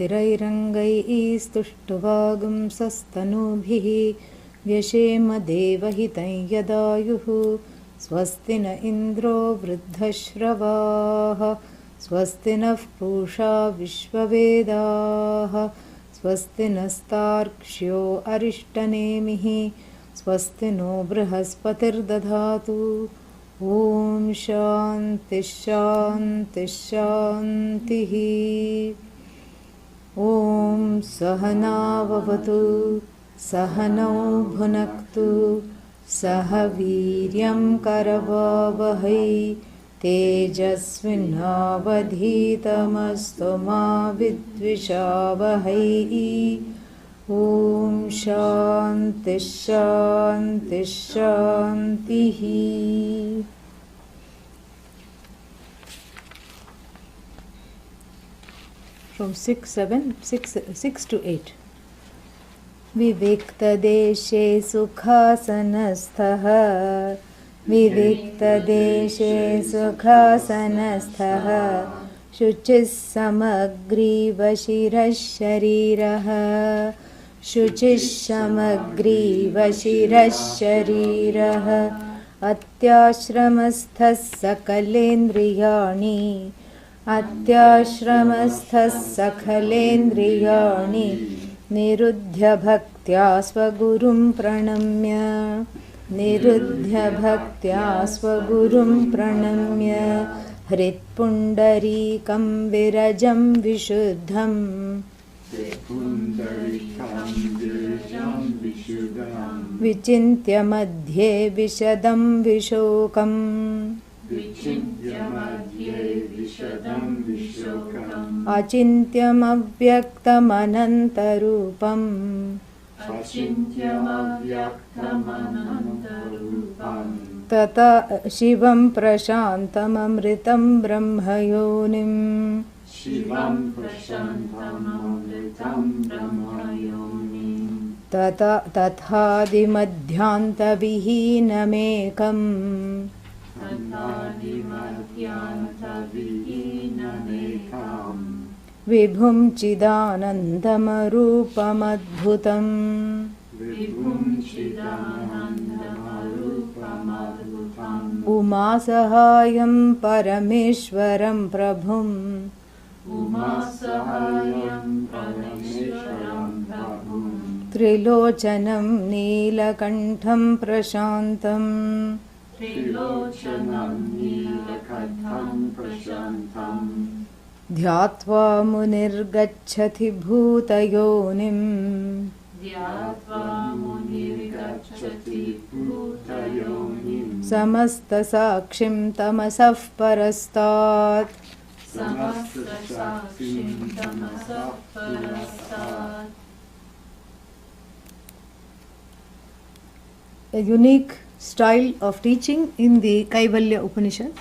स्थिरैरङ्गैस्तुष्टुवागुंसस्तनूभिः व्यशेम देवहितं यदायुः स्वस्ति न इन्द्रो वृद्धश्रवाः स्वस्ति नः पूषा विश्ववेदाः स्वस्ति नस्तार्क्ष्यो अरिष्टनेमिः स्वस्ति नो बृहस्पतिर्दधातु। ॐ शान्तिः शान्तिः शान्तिः। ॐ सहनाववतु सहनौ भुनक्तु सह वीर्यं करवावहै तेजस्विनावधीतमस्तु मा विद्विषावहै। ॐ शान्तिः शान्तिः शान्तिः। From 6 to 8. विविक्तदेशे सुखासनस्थः विविक्तदेशे सुखासनस्थः शुचिः समग्रीवशिरः शरीरः शुचिः समग्रीवशिरः शरीरः अत्याश्रमस्थः सकलेन्द्रियाणि अत्याश्रमस्थः सकलेन्द्रियाणि निरुध्य भक्त्या स्वगुरुं प्रणम्य निरुध्य भक्त्या स्वगुरुं प्रणम्य हृत्पुण्डरीकं विरजं विशुद्धं विचिन्त्य मध्ये विशदं विशोकम् अचिन्त्यमव्यक्तमनन्तरूपम् तथा शिवं प्रशान्तममृतं ब्रह्मयोनिम् तथादिमध्यान्तविहीनमेकम् विभुं चिदानन्दमरूपमद्भुतम् उमासहायं परमेश्वरं प्रभुम् त्रिलोचनं नीलकण्ठं प्रशान्तम् ध्यात्वा मुनिर्गच्छति भूतयोनिम् समस्तसाक्षिं तमसः परस्तात् A unique style of teaching in the Kaivalya Upanishad.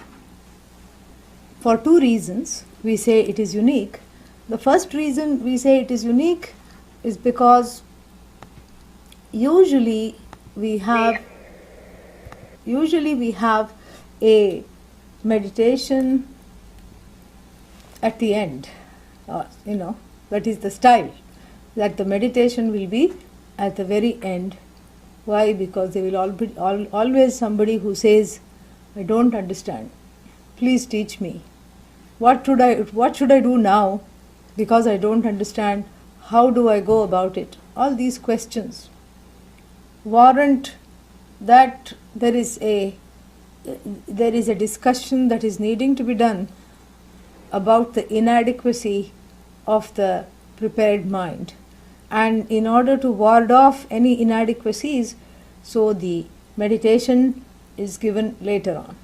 For two reasons we say it is unique. The first reason we say it is unique is because usually we have a meditation at the end, that is the style, that the meditation will be at the very end. Why? Because there will always somebody who says, I don't understand, please teach me. What should I do now? Because I don't understand, how do I go about it? All these questions warrant that there is a discussion that is needing to be done about the inadequacy of the prepared mind. And in order to ward off any inadequacies, so the meditation is given later on,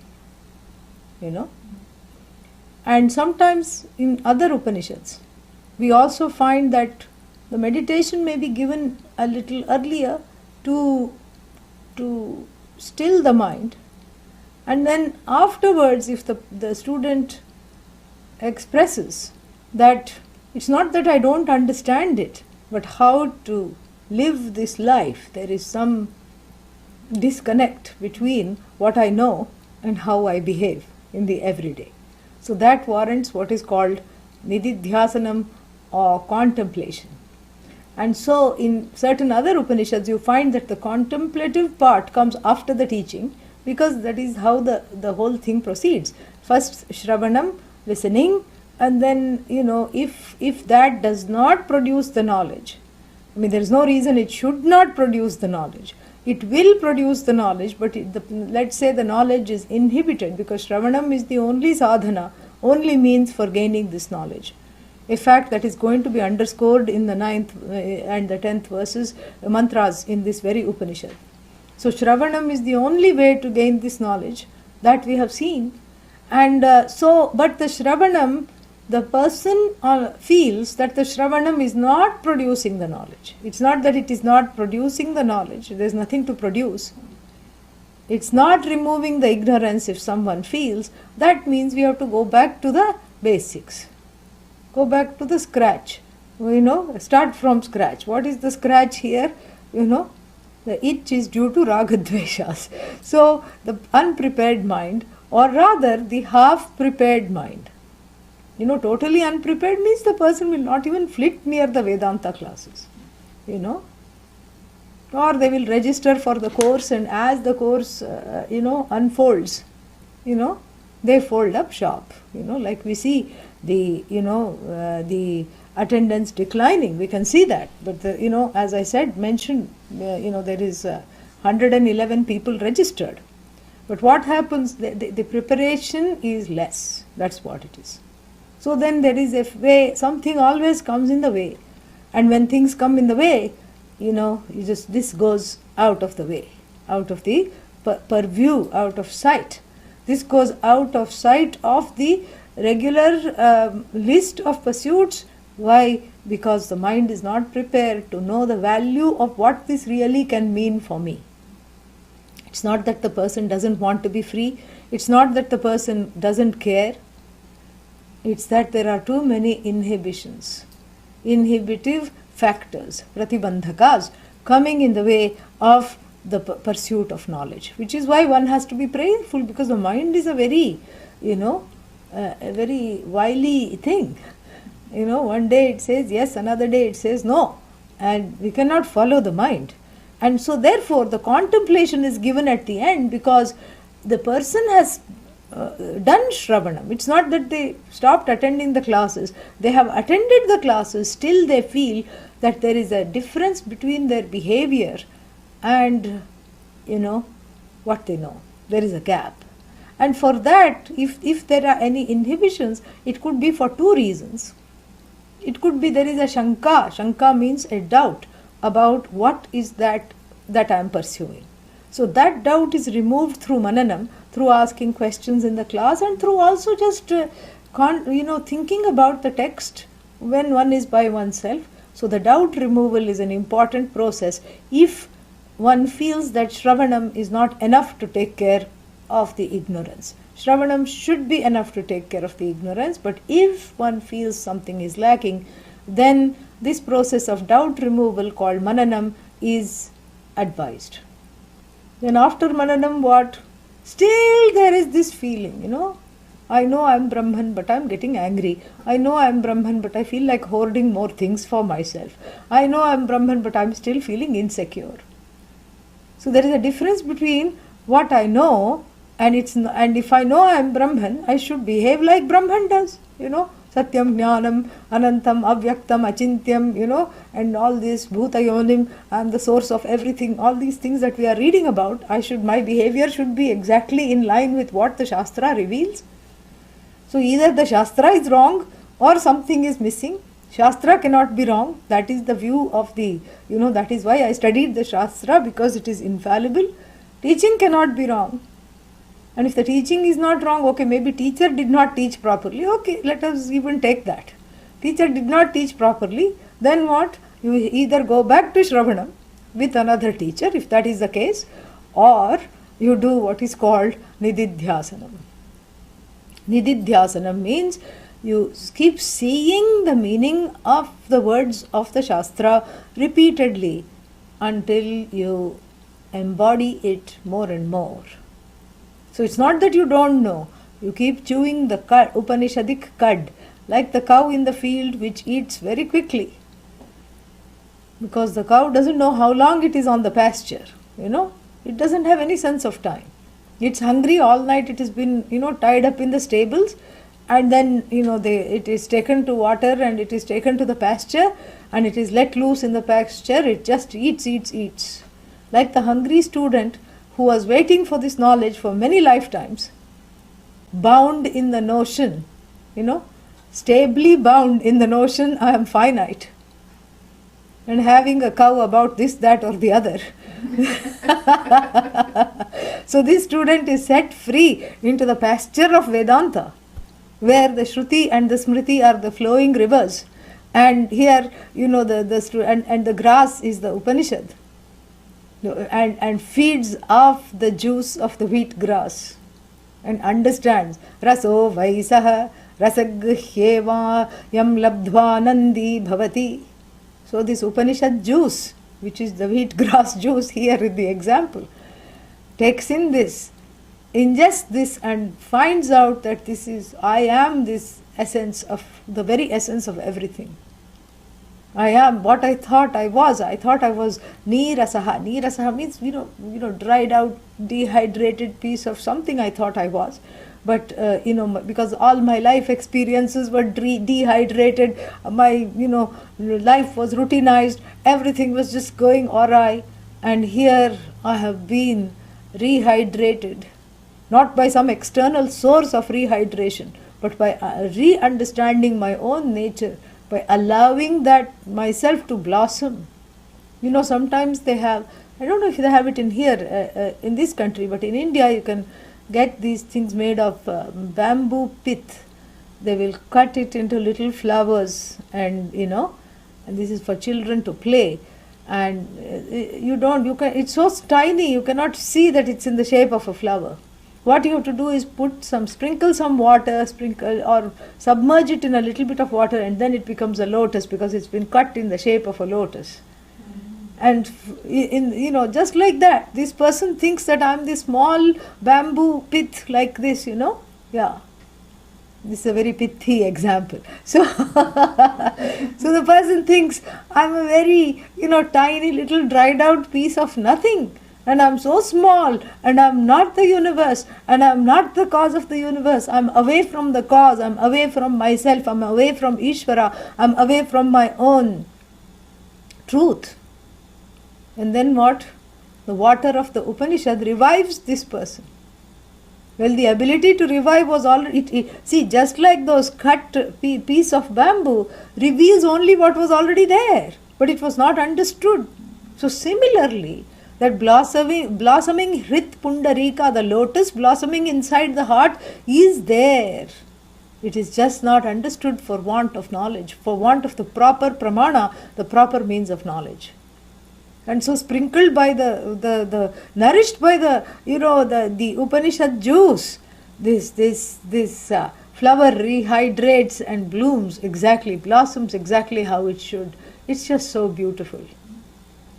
And sometimes in other Upanishads, we also find that the meditation may be given a little earlier to still the mind. And then afterwards, if the student expresses that it's not that I don't understand it, but how to live this life, there is some disconnect between what I know and how I behave in the everyday. So that warrants what is called nididhyasanam or contemplation. And so in certain other Upanishads you find that the contemplative part comes after the teaching, because that is how the whole thing proceeds. First Shravanam, listening, and then, if that does not produce the knowledge, there is no reason it should not produce the knowledge. It will produce the knowledge, but let's say the knowledge is inhibited, because Shravanam is the only sadhana, only means for gaining this knowledge. A fact that is going to be underscored in the 9th and the 10th verses, mantras in this very Upanishad. So Shravanam is the only way to gain this knowledge, that we have seen. And but the Shravanam, the person feels that the Shravanam is not producing the knowledge. It's not that it is not producing the knowledge, there's nothing to produce. It's not removing the ignorance. If someone feels, that means we have to go back to the basics. Go back to the scratch, start from scratch. What is the scratch here? The itch is due to ragadveshas. So the unprepared mind, or rather the half-prepared mind. Totally unprepared means the person will not even flit near the Vedanta classes, or they will register for the course, and as the course, unfolds, they fold up shop, like we see the attendance declining. We can see that, but as I said, mentioned, there is 111 people registered, but what happens, the preparation is less. That's what it is. So then there is a way, something always comes in the way, and when things come in the way, this goes out of the way, out of the purview, out of sight. This goes out of sight of the regular list of pursuits. Why? Because the mind is not prepared to know the value of what this really can mean for me. It's not that the person doesn't want to be free. It's not that the person doesn't care. It's that there are too many inhibitions, inhibitive factors, pratibandhakas, coming in the way of the pursuit of knowledge, which is why one has to be prayerful, because the mind is a very, a very wily thing. One day it says yes, another day it says no, and we cannot follow the mind. And so therefore the contemplation is given at the end, because the person has done Shravanam. It's not that they stopped attending the classes. They have attended the classes, still they feel that there is a difference between their behavior and what they know. There is a gap. And for that, if there are any inhibitions, it could be for two reasons. It could be there is a shanka. Shanka means a doubt about what is that I am pursuing. So that doubt is removed through mananam, through asking questions in the class, and through also just thinking about the text when one is by oneself. So the doubt removal is an important process if one feels that Shravanam is not enough to take care of the ignorance. Shravanam should be enough to take care of the ignorance, but if one feels something is lacking, then this process of doubt removal called mananam is advised. Then after mananam, what? Still there is this feeling, I know I am Brahman, but I am getting angry. I know I am Brahman, but I feel like hoarding more things for myself. I know I am Brahman, but I am still feeling insecure. So there is a difference between what I know and if I know I am Brahman, I should behave like Brahman does, Satyam, Jnanam, Anantam, Avyaktam, Achintyam, and all this Bhutayonim, I am the source of everything, all these things that we are reading about, my behavior should be exactly in line with what the Shastra reveals. So either the Shastra is wrong or something is missing. Shastra cannot be wrong. That is the view of that is why I studied the Shastra, because it is infallible. Teaching cannot be wrong. And if the teaching is not wrong, okay, maybe teacher did not teach properly. Okay, let us even take that. Teacher did not teach properly. Then what? You either go back to Shravanam with another teacher, if that is the case, or you do what is called Nididhyasanam. Nididhyasanam means you keep seeing the meaning of the words of the Shastra repeatedly until you embody it more and more. So it's not that you don't know. You keep chewing the Upanishadic cud like the cow in the field which eats very quickly, because the cow doesn't know how long it is on the pasture, it doesn't have any sense of time. It's hungry all night, it has been tied up in the stables, and then it is taken to water and it is taken to the pasture and it is let loose in the pasture. It just eats, like the hungry student who was waiting for this knowledge for many lifetimes, bound in the notion, stably bound in the notion I am finite, and having a cow about this, that or the other. So this student is set free into the pasture of Vedanta, where the Shruti and the Smriti are the flowing rivers, and here the grass is the Upanishad, and feeds off the juice of the wheat grass, and understands raso vaisaha rasagrihyeva yam labdhva nandi bhavati. So this Upanishad juice, which is the wheat grass juice here in the example, takes in this, ingests this, and finds out that I am this essence of, the very essence of everything. I am what I thought I was. I thought I was nirasaha. Nirasaha means, dried out, dehydrated piece of something I thought I was. But, because all my life experiences were dehydrated, my, life was routinized, everything was just going awry. And here I have been rehydrated, not by some external source of rehydration, but by re-understanding my own nature, by allowing that myself to blossom. Sometimes they have, I don't know if they have it in here, in this country, but in India you can get these things made of bamboo pith. They will cut it into little flowers, and and this is for children to play. And it's so tiny, you cannot see that it's in the shape of a flower. What you have to do is sprinkle some water, or submerge it in a little bit of water, and then it becomes a lotus, because it's been cut in the shape of a lotus. And just like that, this person thinks that I'm this small bamboo pith like this, yeah. This is a very pithy example. So, so the person thinks I'm a very, tiny little dried out piece of nothing, and I'm so small, and I'm not the universe, and I'm not the cause of the universe. I'm away from the cause, I'm away from myself, I'm away from Ishvara, I'm away from my own truth. And then what? The water of the Upanishad revives this person. Well, the ability to revive was already, see, just like those cut piece of bamboo reveals only what was already there, but it was not understood. So similarly, that blossoming Hrit Pundarika, the lotus blossoming inside the heart, is there. It is just not understood for want of knowledge, for want of the proper pramana, the proper means of knowledge. And so sprinkled by the nourished by the Upanishad juice, this flower rehydrates and blooms exactly, blossoms exactly how it should. It's just so beautiful.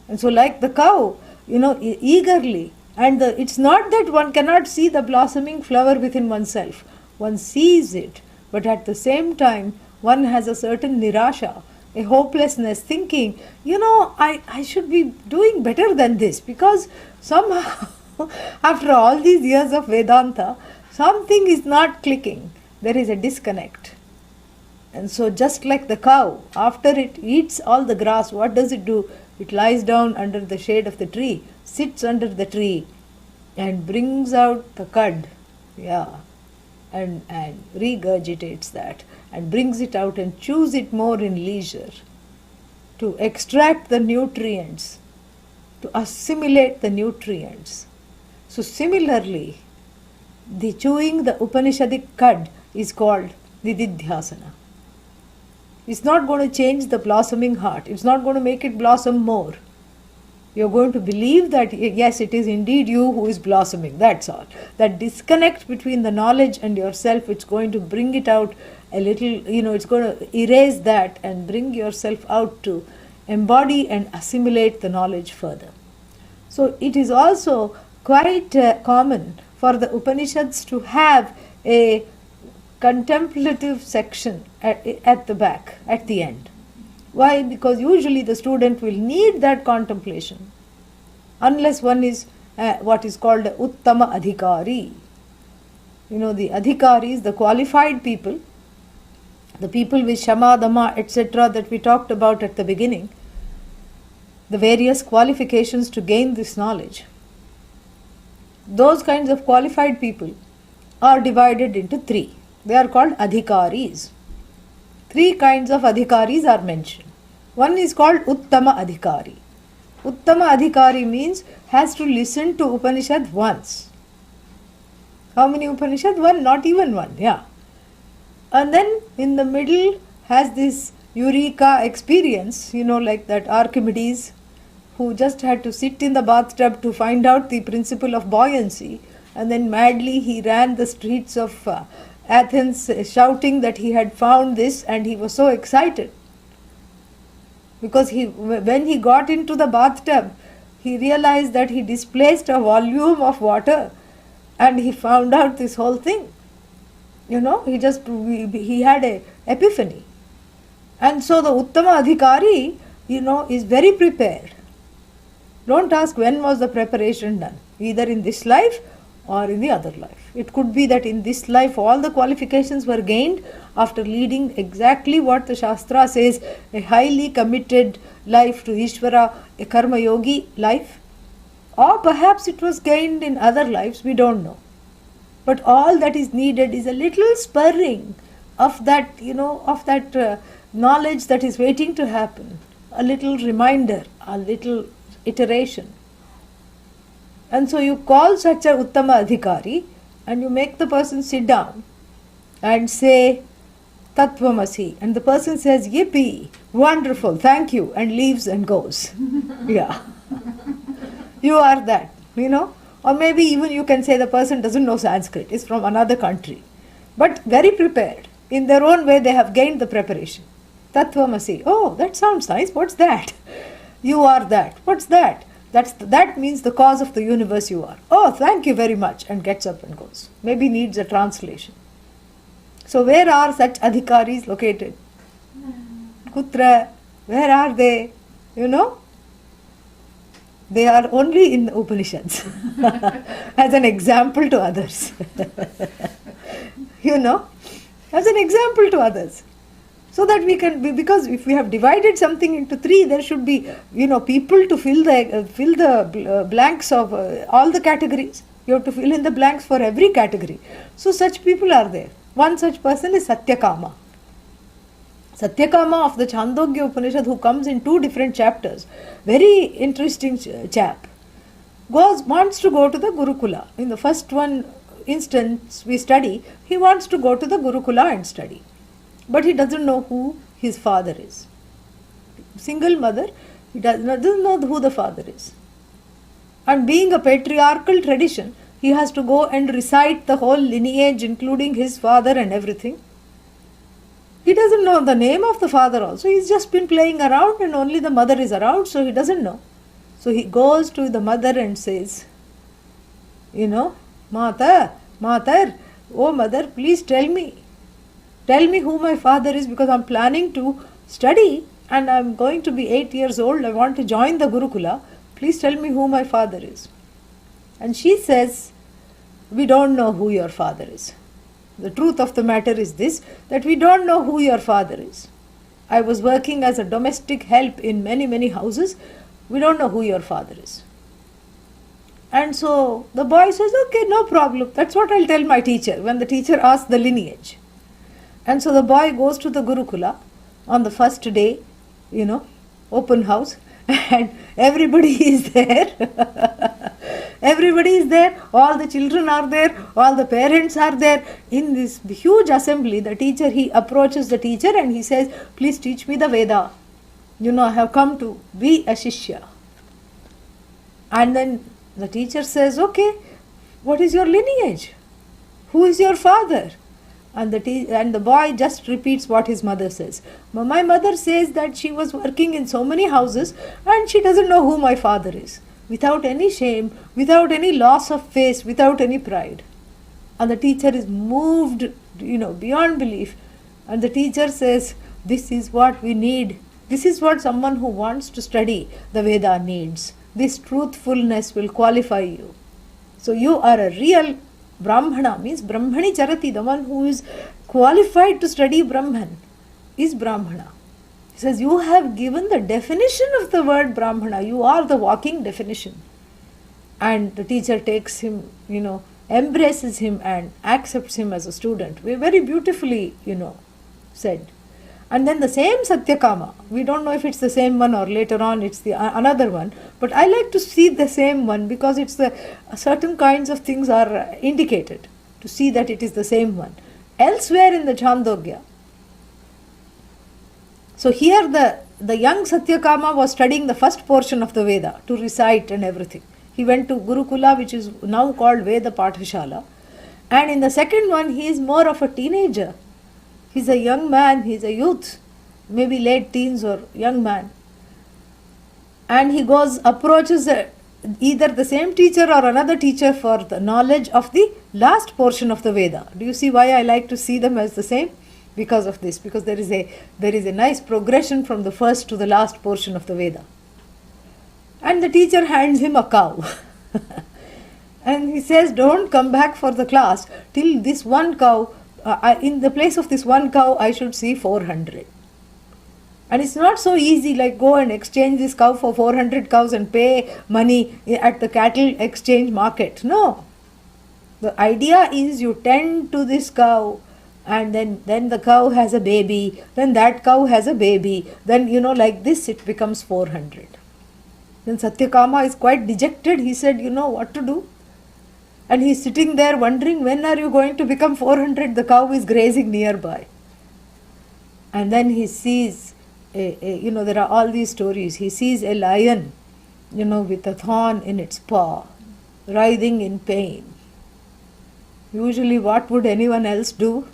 And so like the cow, eagerly, and it's not that one cannot see the blossoming flower within oneself. One sees it, but at the same time, one has a certain nirasha, a hopelessness, thinking, I should be doing better than this, because somehow, after all these years of Vedanta, something is not clicking. There is a disconnect. And so just like the cow, after it eats all the grass, what does it do? It lies down under the shade of the tree, sits under the tree, and brings out the cud, and regurgitates that, and brings it out and chews it more in leisure, to extract the nutrients, to assimilate the nutrients. So similarly, the chewing the Upanishadic cud is called Nididhyasana. It's not going to change the blossoming heart. It's not going to make it blossom more. You're going to believe that, yes, it is indeed you who is blossoming. That's all. That disconnect between the knowledge and yourself, it's going to bring it out a little, it's going to erase that and bring yourself out to embody and assimilate the knowledge further. So it is also quite common for the Upanishads to have a contemplative section at the back, at the end. Why? Because usually the student will need that contemplation unless one is what is called Uttama Adhikari. You know, the Adhikaris, the qualified people, the people with Shama, Dama, etc. that we talked about at the beginning, the various qualifications to gain this knowledge. Those kinds of qualified people are divided into three. They are called Adhikaris. Three kinds of Adhikaris are mentioned. One is called Uttama Adhikari. Uttama Adhikari means has to listen to Upanishad once. How many Upanishad? One, not even one, yeah. And then in the middle has this eureka experience, you know, like that Archimedes who just had to sit in the bathtub to find out the principle of buoyancy, and then madly he ran the streets of Athens shouting that he had found this, and he was so excited because when he got into the bathtub he realized that he displaced a volume of water and he found out this whole thing. You know, he had a epiphany. And so the Uttama Adhikari, you know, is very prepared. Don't ask when was the preparation done, either in this life or in the other life. It could be that in this life all the qualifications were gained after leading exactly what the Shastra says, a highly committed life to Ishvara, a karma yogi life. Or perhaps it was gained in other lives, we don't know. But all that is needed is a little spurring of that, you know, of that knowledge that is waiting to happen. A little reminder, a little iteration. And so you call such a Uttama Adhikari and you make the person sit down and say Tattvamasi, and the person says yippee, wonderful, thank you, and leaves and goes. Yeah. You are that, you know. Or maybe even you can say the person doesn't know Sanskrit, is from another country, but very prepared. In their own way they have gained the preparation. Tattvamasi, oh, that sounds nice, what's that? You are that, what's that? That means the cause of the universe you are. Oh, thank you very much, and gets up and goes. Maybe needs a translation. So where are such adhikaris located? Kutra, where are they? You know? They are only in the Upanishads as an example to others. You know, as an example to others. So that we can be, because if we have divided something into three, there should be, you know, people to fill the blanks of all the categories. You have to fill in the blanks for every category. So such people are there. One such person is Satyakama. Satyakama of the Chandogya Upanishad, who comes in 2 different chapters, very interesting chap, wants to go to the Gurukula. In the first one instance we study, he wants to go to the Gurukula and study. But he doesn't know who his father is. Single mother, he doesn't know who the father is. And being a patriarchal tradition, he has to go and recite the whole lineage, including his father and everything. He doesn't know the name of the father also. He's just been playing around and only the mother is around, so he doesn't know. So he goes to the mother and says, you know, Matar, oh mother, please tell me who my father is, because I'm planning to study and I'm going to be 8 years old. I want to join the Gurukula. Please tell me who my father is. And she says, we don't know who your father is. The truth of the matter is this, that we don't know who your father is. I was working as a domestic help in many houses. We don't know who your father is. And so the boy says, okay, no problem. That's what I'll tell my teacher when the teacher asks the lineage. And so the boy goes to the Gurukula on the first day, you know, open house, and everybody is there. Everybody is there, all the children are there, all the parents are there. In this huge assembly, he approaches the teacher and he says, please teach me the Veda. You know, I have come to be a Shishya. And then the teacher says, okay, what is your lineage? Who is your father? And the boy just repeats what his mother says. My mother says that she was working in so many houses and she doesn't know who my father is. Without any shame, without any loss of face, without any pride. And the teacher is moved, beyond belief. And the teacher says, this is what we need. This is what someone who wants to study the Veda needs. This truthfulness will qualify you. So you are a real Brahmana, means Brahmani Charati, the one who is qualified to study Brahman is Brahmana. He says, you have given the definition of the word Brahmana. You are the walking definition. And the teacher takes him, embraces him and accepts him as a student. Very beautifully, said. And then the same Satyakama, we don't know if it's the same one or later on it's the another one, but I like to see the same one because it's the certain kinds of things are indicated to see that it is the same one. Elsewhere in the Chandogya. So here the young Satyakama was studying the first portion of the Veda to recite and everything. He went to Gurukula, which is now called Veda Pathashala. And in the second one, he is more of a teenager. He's a young man, he's a youth, maybe late teens or young man. And he approaches either the same teacher or another teacher for the knowledge of the last portion of the Veda. Do you see why I like to see them as the same? Because of this, because there is a nice progression from the first to the last portion of the Veda. And the teacher hands him a cow. And he says, don't come back for the class till this one cow, in the place of this one cow, I should see 400. And it's not so easy like go and exchange this cow for 400 cows and pay money at the cattle exchange market. No. The idea is you tend to this cow and then the cow has a baby, then that cow has a baby, then like this it becomes 400. Then Satyakama is quite dejected. He said, what to do? And he's sitting there wondering, when are you going to become 400? The cow is grazing nearby. And then he sees, there are all these stories. He sees a lion, with a thorn in its paw, writhing in pain. Usually what would anyone else do?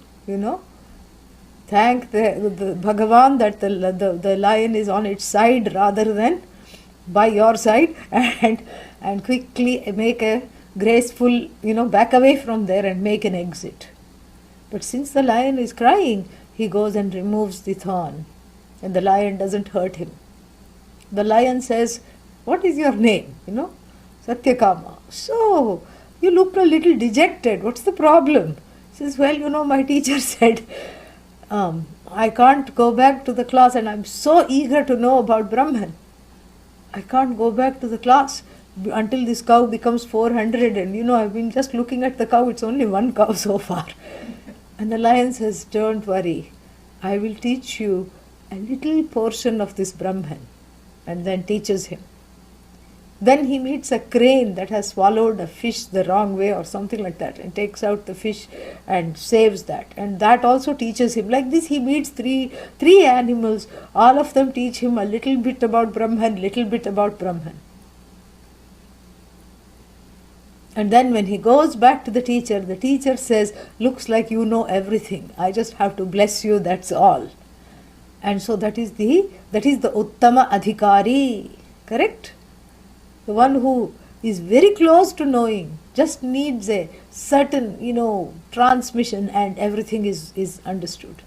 Thank the Bhagavan that the lion is on its side rather than by your side, and quickly make a graceful, back away from there and make an exit. But since the lion is crying, he goes and removes the thorn, and the lion doesn't hurt him. The lion says, what is your name? Satyakama. So, you look a little dejected. What's the problem? He says, well, my teacher said, I can't go back to the class and I'm so eager to know about Brahman. I can't go back to the class until this cow becomes 400 and I've been just looking at the cow, it's only one cow so far. And the lion says, don't worry, I will teach you a little portion of this Brahman, and then teaches him. Then he meets a crane that has swallowed a fish the wrong way or something like that and takes out the fish and saves that. And that also teaches him. Like this, he meets three animals. All of them teach him a little bit about Brahman, little bit about Brahman. And then when he goes back to the teacher says, looks like you know everything. I just have to bless you, that's all. And so that is the Uttama Adhikari. Correct? The one who is very close to knowing, just needs a certain, transmission and everything is understood.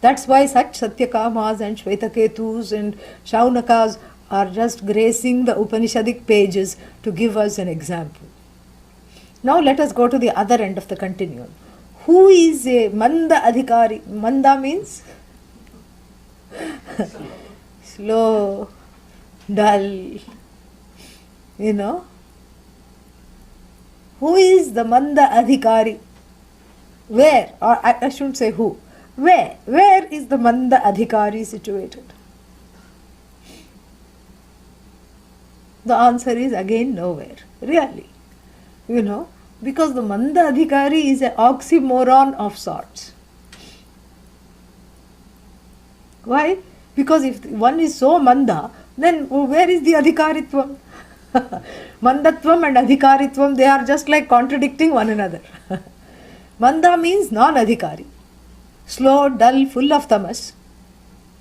That's why such Satyakamas and Shvetaketus and Shaunakas are just gracing the Upanishadic pages to give us an example. Now let us go to the other end of the continuum. Who is a Manda Adhikari? Manda means slow, dull. Who is the Manda Adhikari? Where? Or I shouldn't say who. Where? Where is the Manda Adhikari situated? The answer is again nowhere. Really. Because the Manda Adhikari is an oxymoron of sorts. Why? Because if one is so Manda, then where is the Adhikaritvam? Mandatvam and Adhikaritvam, they are just like contradicting one another. Manda means non-adhikari. Slow, dull, full of tamas.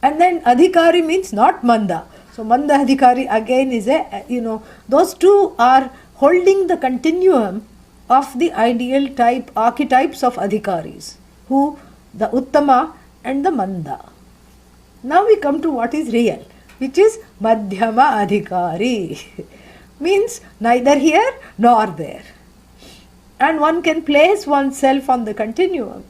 And then Adhikari means not Manda. So Manda Adhikari again is those two are holding the continuum of the ideal type archetypes of adhikaris, who the Uttama and the Manda. Now we come to what is real, which is Madhyama Adhikari. Means neither here nor there. And one can place oneself on the continuum.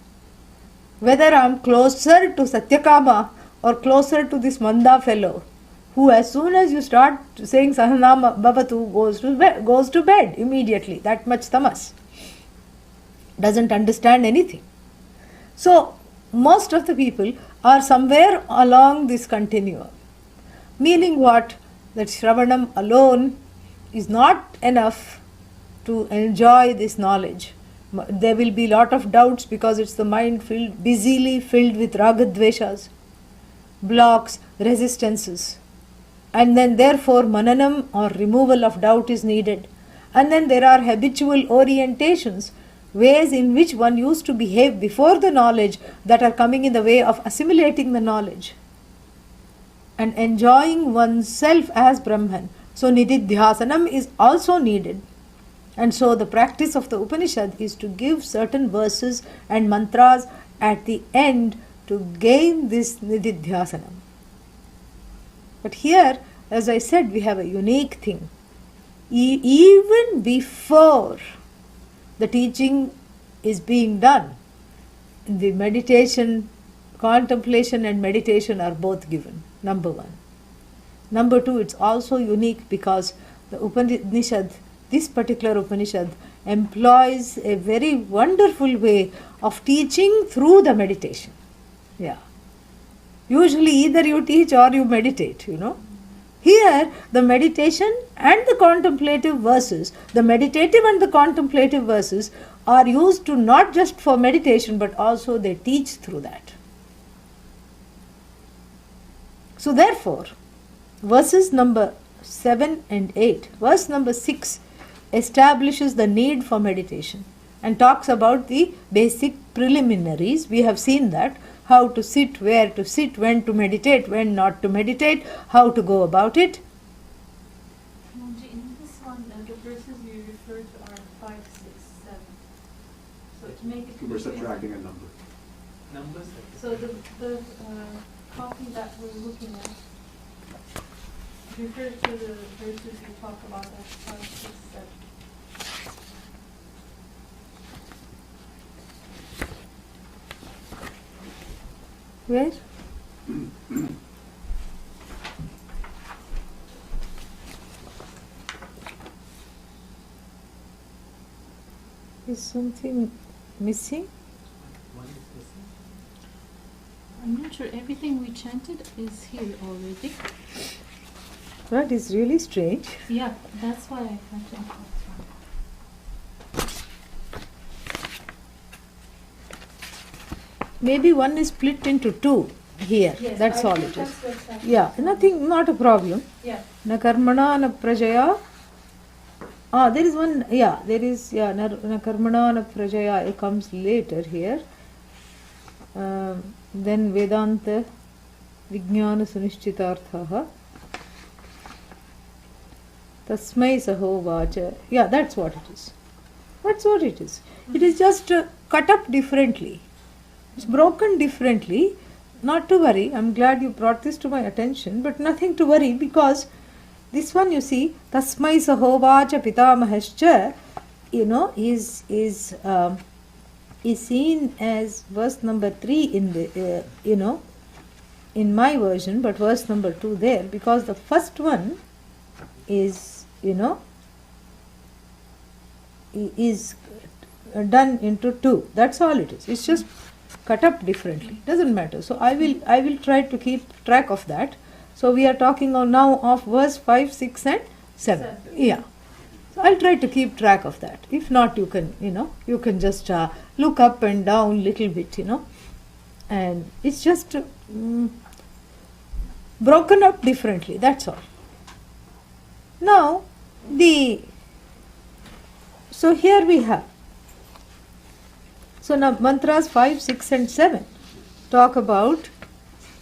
Whether I am closer to Satyakama or closer to this Manda fellow, who as soon as you start saying Sahanam Bhavatu goes to bed immediately, that much tamas. Doesn't understand anything. So, most of the people are somewhere along this continuum. Meaning what? That Shravanam alone is not enough to enjoy this knowledge. There will be lot of doubts because it's the mind busily filled with ragadveshas, blocks, resistances. And then therefore mananam or removal of doubt is needed. And then there are habitual orientations, ways in which one used to behave before the knowledge that are coming in the way of assimilating the knowledge and enjoying oneself as Brahman. So nididhyasanam is also needed. And so the practice of the Upanishad is to give certain verses and mantras at the end to gain this nididhyasanam. But here, as I said, we have a unique thing. Even before the teaching is being done, the meditation, contemplation and meditation are both given, number one. Number two, it's also unique because the Upanishad, this particular Upanishad, employs a very wonderful way of teaching through the meditation. Yeah. Usually either you teach or you meditate, Here, the meditation and the contemplative verses, the meditative and the contemplative verses are used to not just for meditation, but also they teach through that. So therefore, verses number 7 and 8, verse number 6 establishes the need for meditation and talks about the basic preliminaries. We have seen that, how to sit, where to sit, when to meditate, when not to meditate, how to go about it. In this one, the verses you refer to are 5, 6, 7. So to make it We're subtracting a number. Numbers? So the copy that we're looking at refers to the verses you talk about as 5, 6, 7. Where? Is something missing? I'm not sure. Everything we chanted is here already. That is really strange. Yeah, that's why I can't jump out. Maybe one is split into two here. Yes, that's I all think it that's is. what's happening. Yeah, nothing, not a problem. Yeah. Na karmana na prajaya. There is one, there is, na karmana na prajaya, it comes later here. Then Vedanta Vijnana Sunishchitarthaha Tasmai Saho Vacha. Yeah, that's what it is. That's what it is. It is just cut up differently. It's broken differently. Not to worry. I'm glad you brought this to my attention, but nothing to worry because this one, you see, Tasmai Saho Vacha Pitamahascha, is seen as verse number 3 in the, in my version, but verse number 2 there, because the first one is, is done into 2. That's all it is. It's just cut up differently. Doesn't matter. So I will try to keep track of that. So we are talking now of verse 5, 6 and 7. Yeah. So I'll try to keep track of that. If not, you can, you can just look up and down little bit, and it's just broken up differently. That's all. Now, so here we have. So now mantras 5, 6 and 7 talk about,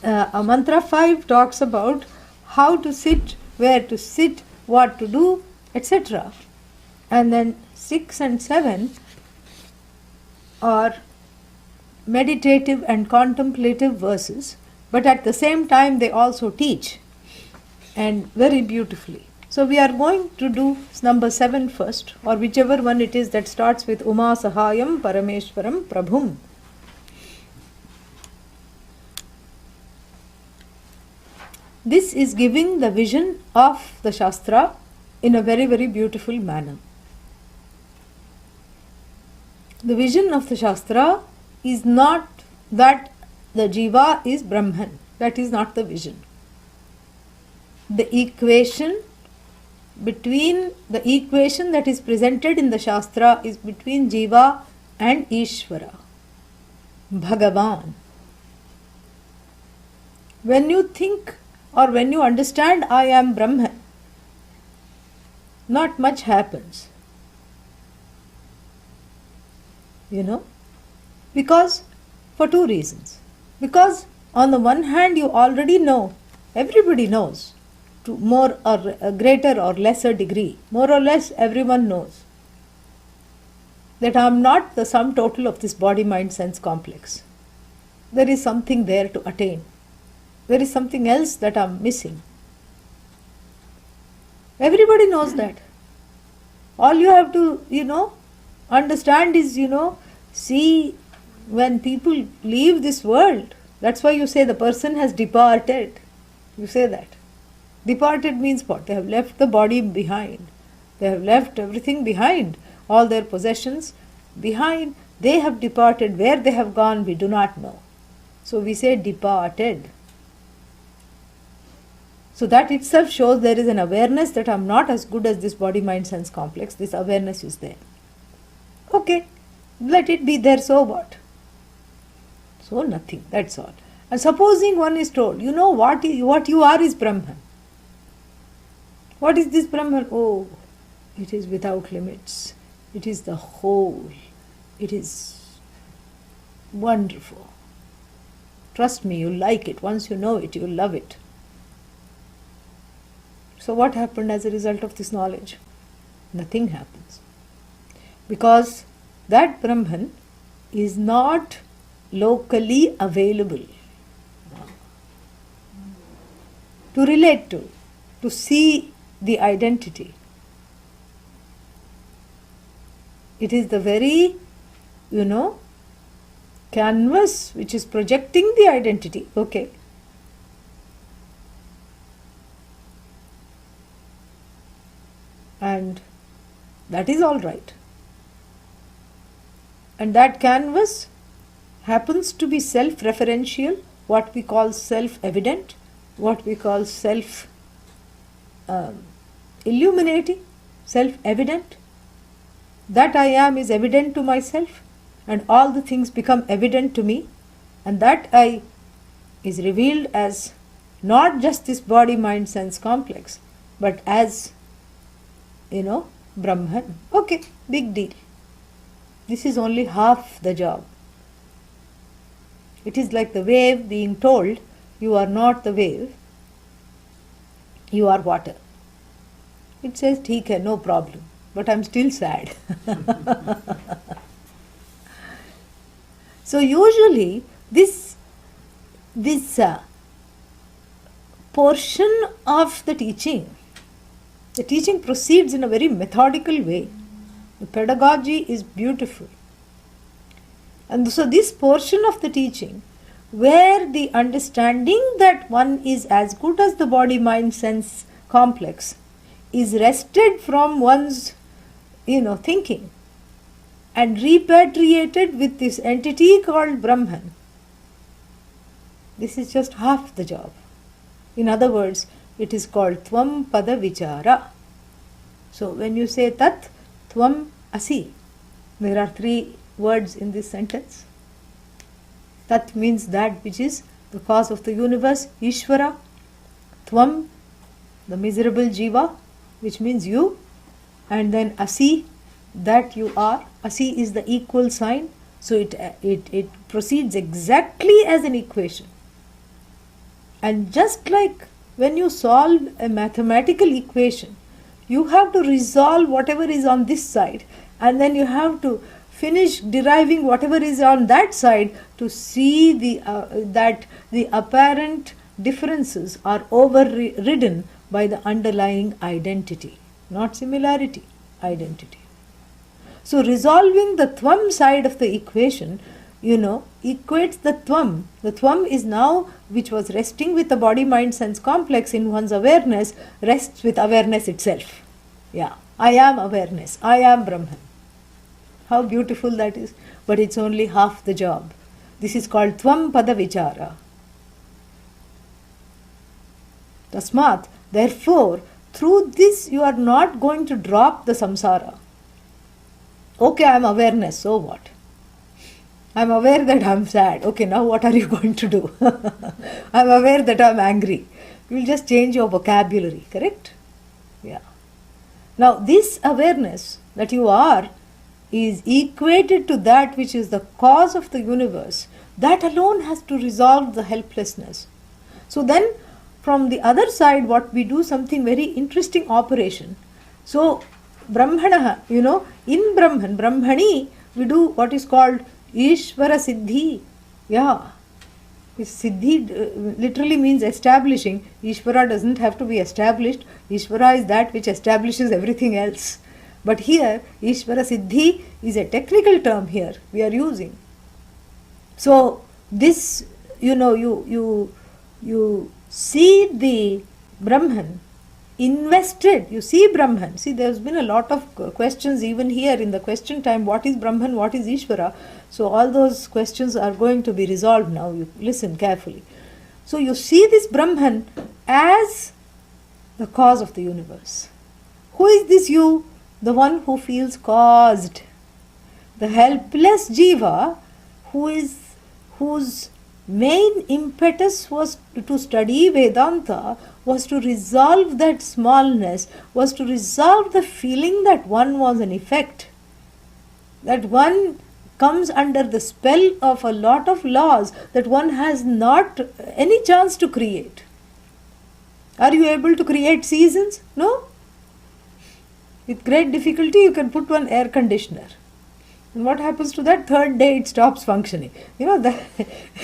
mantra 5 talks about how to sit, where to sit, what to do, etc. And then 6 and 7 are meditative and contemplative verses, but at the same time they also teach, and very beautifully. So we are going to do number 7 first, or whichever one it is that starts with Uma Sahayam Parameshwaram Prabhum. This is giving the vision of the Shastra in a very, very beautiful manner. The vision of the Shastra is not that the Jiva is Brahman. That is not the vision. The equation that is presented in the Shastra is between Jiva and Ishvara, Bhagavan. When you think or when you understand I am Brahman, not much happens. Because for two reasons. Because on the one hand you already know, everybody knows, to more or a greater or lesser degree, more or less everyone knows that I am not the sum total of this body, mind, sense complex. There is something there to attain. There is something else that I am missing. Everybody knows that. All you have to, understand is, see when people leave this world, that's why you say the person has departed. You say that. Departed means what? They have left the body behind. They have left everything behind. All their possessions behind. They have departed. Where they have gone, we do not know. So we say departed. So that itself shows there is an awareness that I am not as good as this body, mind, sense complex. This awareness is there. Okay, let it be there, so what? So nothing, that's all. And supposing one is told, what you are is Brahman. What is this Brahman? Oh, it is without limits. It is the whole. It is wonderful. Trust me, you'll like it. Once you know it, you'll love it. So what happened as a result of this knowledge? Nothing happens. Because that Brahman is not locally available to relate to see the identity. It is the very, canvas which is projecting the identity. Okay. And that is all right. And that canvas happens to be self-referential, what we call self-evident, what we call self-illuminating, self-evident. That I am is evident to myself, and all the things become evident to me, and that I is revealed as not just this body, mind, sense complex, but as, Brahman. Okay, big deal. This is only half the job. It is like the wave being told, you are not the wave, you are water. It says, theek hai, no problem, but I am still sad. So usually this portion of the teaching proceeds in a very methodical way. The pedagogy is beautiful. And so this portion of the teaching, where the understanding that one is as good as the body, mind, sense complex, is wrested from one's, thinking and repatriated with this entity called Brahman. This is just half the job. In other words, it is called Tvam Pada Vichara. So when you say Tat, Tvam Asi, there are 3 words in this sentence. Tat means that which is the cause of the universe, Ishvara. Tvam, the miserable Jiva, which means you. And then Asi, that you are. Asi is the equal sign. So it proceeds exactly as an equation. And just like when you solve a mathematical equation, you have to resolve whatever is on this side, and then you have to finish deriving whatever is on that side to see that the apparent differences are overridden by the underlying identity, not similarity, identity. So resolving the tvam side of the equation, equates the tvam. The tvam is now, which was resting with the body, mind, sense complex in one's awareness, rests with awareness itself. Yeah, I am awareness, I am Brahman. How beautiful that is. But it's only half the job. This is called tvam pada vichara. Tasmat, therefore, through this you are not going to drop the samsara. Okay, I am awareness, so what? I am aware that I am sad. Okay, now what are you going to do? I am aware that I am angry. You will just change your vocabulary, correct? Yeah. Now, this awareness that you are is equated to that which is the cause of the universe. That alone has to resolve the helplessness. So then, from the other side, what we do, something very interesting operation. So, Brahmana, in Brahman, Brahmani, we do what is called Ishvara Siddhi. Yeah. Siddhi literally means establishing. Ishvara doesn't have to be established. Ishvara is that which establishes everything else. But here, Ishvara Siddhi is a technical term here we are using. So, this, you see the Brahman invested. You see Brahman. See, there's been a lot of questions even here in the question time. What is Brahman? What is Ishvara? So, all those questions are going to be resolved now. You listen carefully. So, you see this Brahman as the cause of the universe. Who is this you? The one who feels caused. The helpless jiva whose main impetus was to study Vedanta, was to resolve that smallness, was to resolve the feeling that one was an effect, that one comes under the spell of a lot of laws that one has not any chance to create. Are you able to create seasons? No. With great difficulty you can put one air conditioner. And what happens to that? Third day it stops functioning. That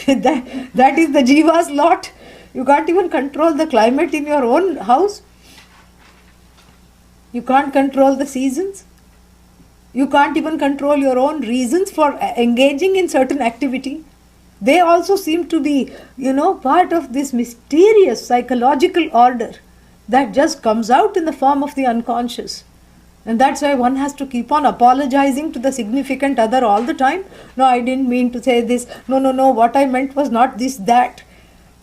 is the jiva's lot. You can't even control the climate in your own house. You can't control the seasons. You can't even control your own reasons for engaging in certain activity. They also seem to be, part of this mysterious psychological order that just comes out in the form of the unconscious. And that's why one has to keep on apologizing to the significant other all the time. No, I didn't mean to say this. No, what I meant was not this, that.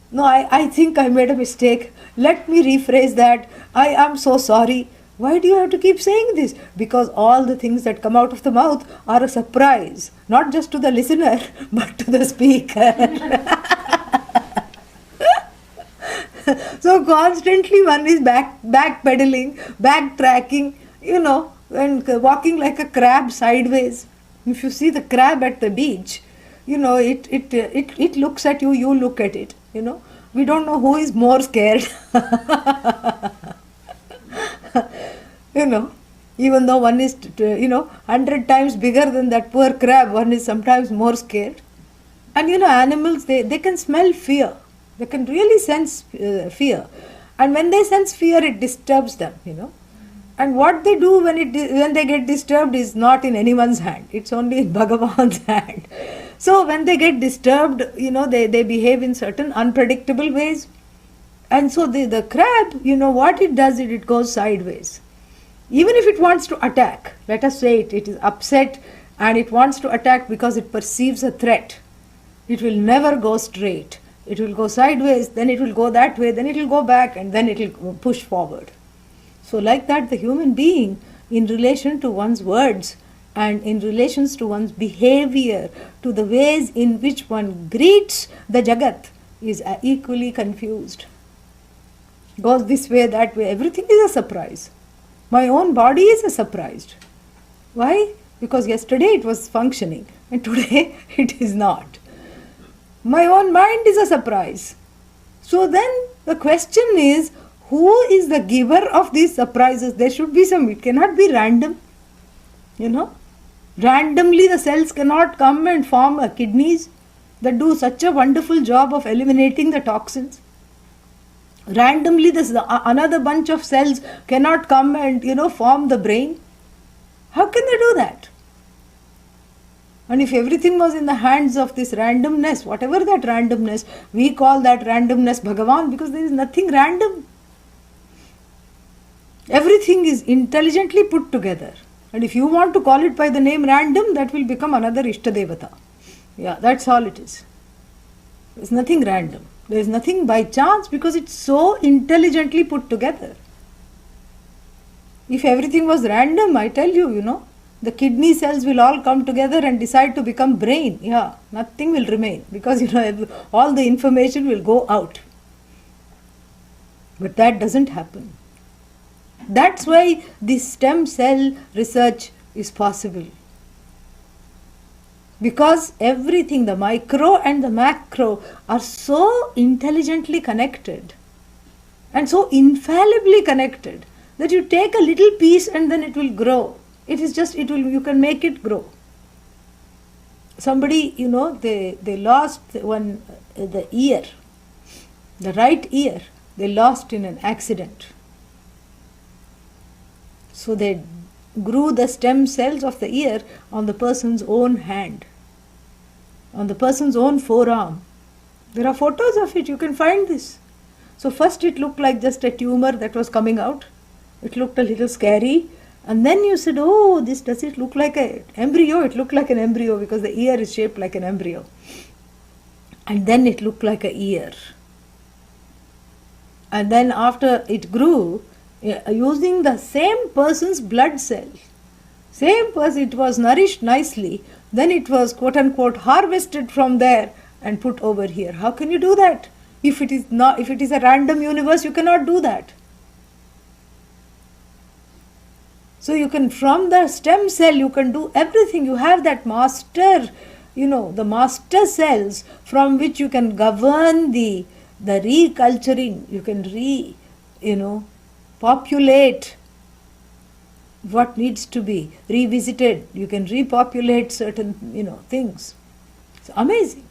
No, I think I made a mistake. Let me rephrase that. I am so sorry. Why do you have to keep saying this? Because all the things that come out of the mouth are a surprise. Not just to the listener, but to the speaker. So constantly one is backpedaling, backtracking, and walking like a crab sideways. If you see the crab at the beach, it looks at you, you look at it. We don't know who is more scared. Even though one is 100 times bigger than that poor crab, one is sometimes more scared. And animals, they can smell fear. They can really sense fear. And when they sense fear, it disturbs them, And what they do when they get disturbed is not in anyone's hand. It's only in Bhagavan's hand. So when they get disturbed, they behave in certain unpredictable ways. And so the crab, what it does, it goes sideways. Even if it wants to attack, let us say it is upset and it wants to attack because it perceives a threat. It will never go straight. It will go sideways, then it will go that way, then it will go back, and then it will push forward. So like that, the human being, in relation to one's words and in relations to one's behavior, to the ways in which one greets the Jagat, is equally confused. Goes this way, that way, everything is a surprise. My own body is a surprise. Why? Because yesterday it was functioning and today it is not. My own mind is a surprise. So then the question is, who is the giver of these surprises? There should be some, it cannot be random, you know. Randomly the cells cannot come and form kidneys that do such a wonderful job of eliminating the toxins. Randomly another bunch of cells cannot come and, you know, form the brain. How can they do that? And if everything was in the hands of this randomness, whatever that randomness, we call that randomness Bhagavan, because there is nothing random. Everything is intelligently put together. And if you want to call it by the name random, that will become another Ishtadevata. Yeah, that's all it is. There's nothing random. There is nothing by chance, because it's so intelligently put together. If everything was random, I tell you, you know, the kidney cells will all come together and decide to become brain. Yeah, nothing will remain, because, you know, all the information will go out. But that doesn't happen. That's why this stem cell research is possible. Because everything, the micro and the macro, are so intelligently connected and so infallibly connected that you take a little piece and then it will grow. It is just, you can make it grow. Somebody, you know, they lost the ear, the right ear, they lost in an accident. So they grew the stem cells of the ear on the person's own hand, on the person's own forearm. There are photos of it, you can find this. So first it looked like just a tumor that was coming out. It looked a little scary. And then you said, oh, does it look like an embryo? It looked like an embryo because the ear is shaped like an embryo. And then it looked like an ear. And then after it grew, using the same person's blood cell, same person, it was nourished nicely, then it was quote unquote harvested from there and put over here. How can you do that? If it is a random universe, you cannot do that. So you can, from the stem cell, you can do everything. You have that master, you know, the master cells from which you can govern the reculturing. You can populate what needs to be revisited. You can repopulate certain, things. It's amazing.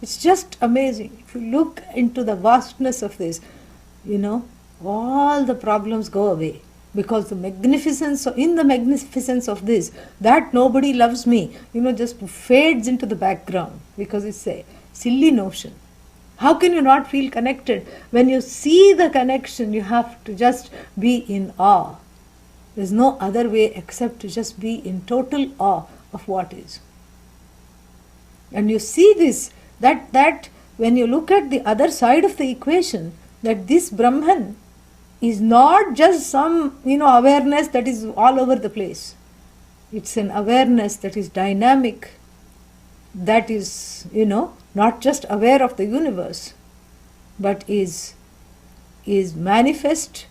It's just amazing. If you look into the vastness of this, all the problems go away. Because in the magnificence of this, that nobody loves me, just fades into the background because it's a silly notion. How can you not feel connected? When you see the connection, you have to just be in awe. There's no other way except to just be in total awe of what is. And you see this, that when you look at the other side of the equation, that this Brahman is not just some, awareness that is all over the place. It's an awareness that is dynamic, that is, not just aware of the universe, but is manifest.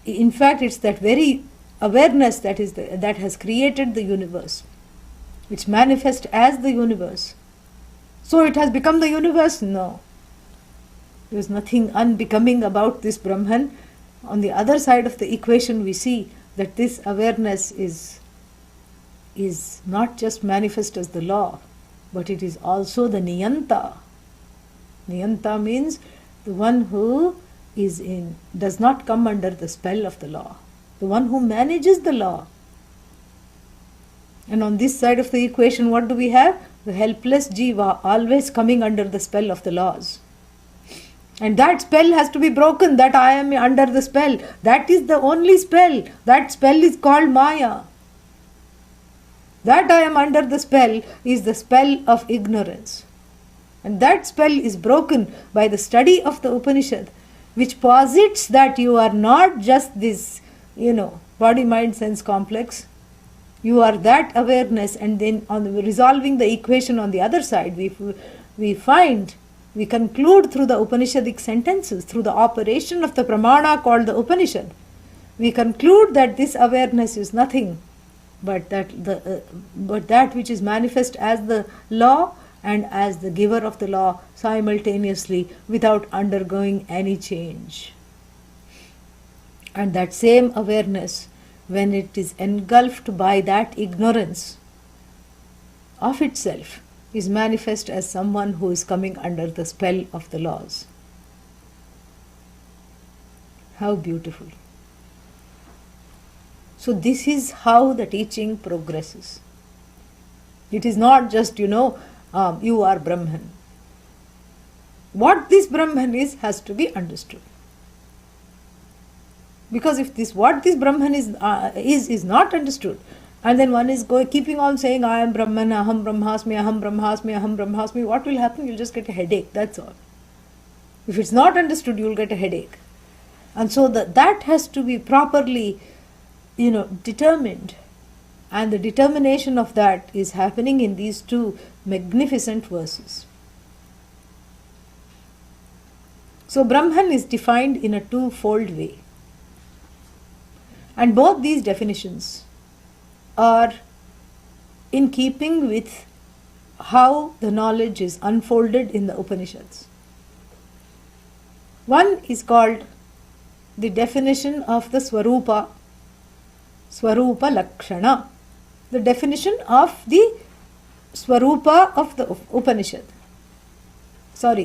In fact, it's that very awareness that has created the universe. It's manifest as the universe. So it has become the universe? No. There is nothing unbecoming about this Brahman. On the other side of the equation, we see that this awareness is not just manifest as the law, but it is also the Niyanta. Niyanta means the one who does not come under the spell of the law, the one who manages the law. And on this side of the equation, what do we have? The helpless jiva, always coming under the spell of the laws. And that spell has to be broken, that I am under the spell. That is the only spell. That spell is called Maya. That I am under the spell is the spell of ignorance. And that spell is broken by the study of the Upanishad, which posits that you are not just this, body, mind, sense complex. You are that awareness, and then on resolving the equation on the other side, we conclude through the Upanishadic sentences, through the operation of the pramana called the Upanishad, we conclude that this awareness is nothing but that which is manifest as the law and as the giver of the law simultaneously without undergoing any change. And that same awareness, when it is engulfed by that ignorance of itself, is manifest as someone who is coming under the spell of the laws. How beautiful. So this is how the teaching progresses. It is not just, you are Brahman. What this Brahman is has to be understood. Because if what this Brahman is not understood, and then one is keeping on saying, I am Brahman, Aham Brahmasmi, Aham Brahmasmi, Aham Brahmasmi, what will happen? You'll just get a headache, that's all. If it's not understood, you'll get a headache. And so that has to be properly, determined. And the determination of that is happening in these two magnificent verses. So Brahman is defined in a twofold way. And both these definitions are in keeping with how the knowledge is unfolded in the Upanishads. One is called the definition of the Swarupa Lakshana, the definition of the Swarupa of the Upanishad.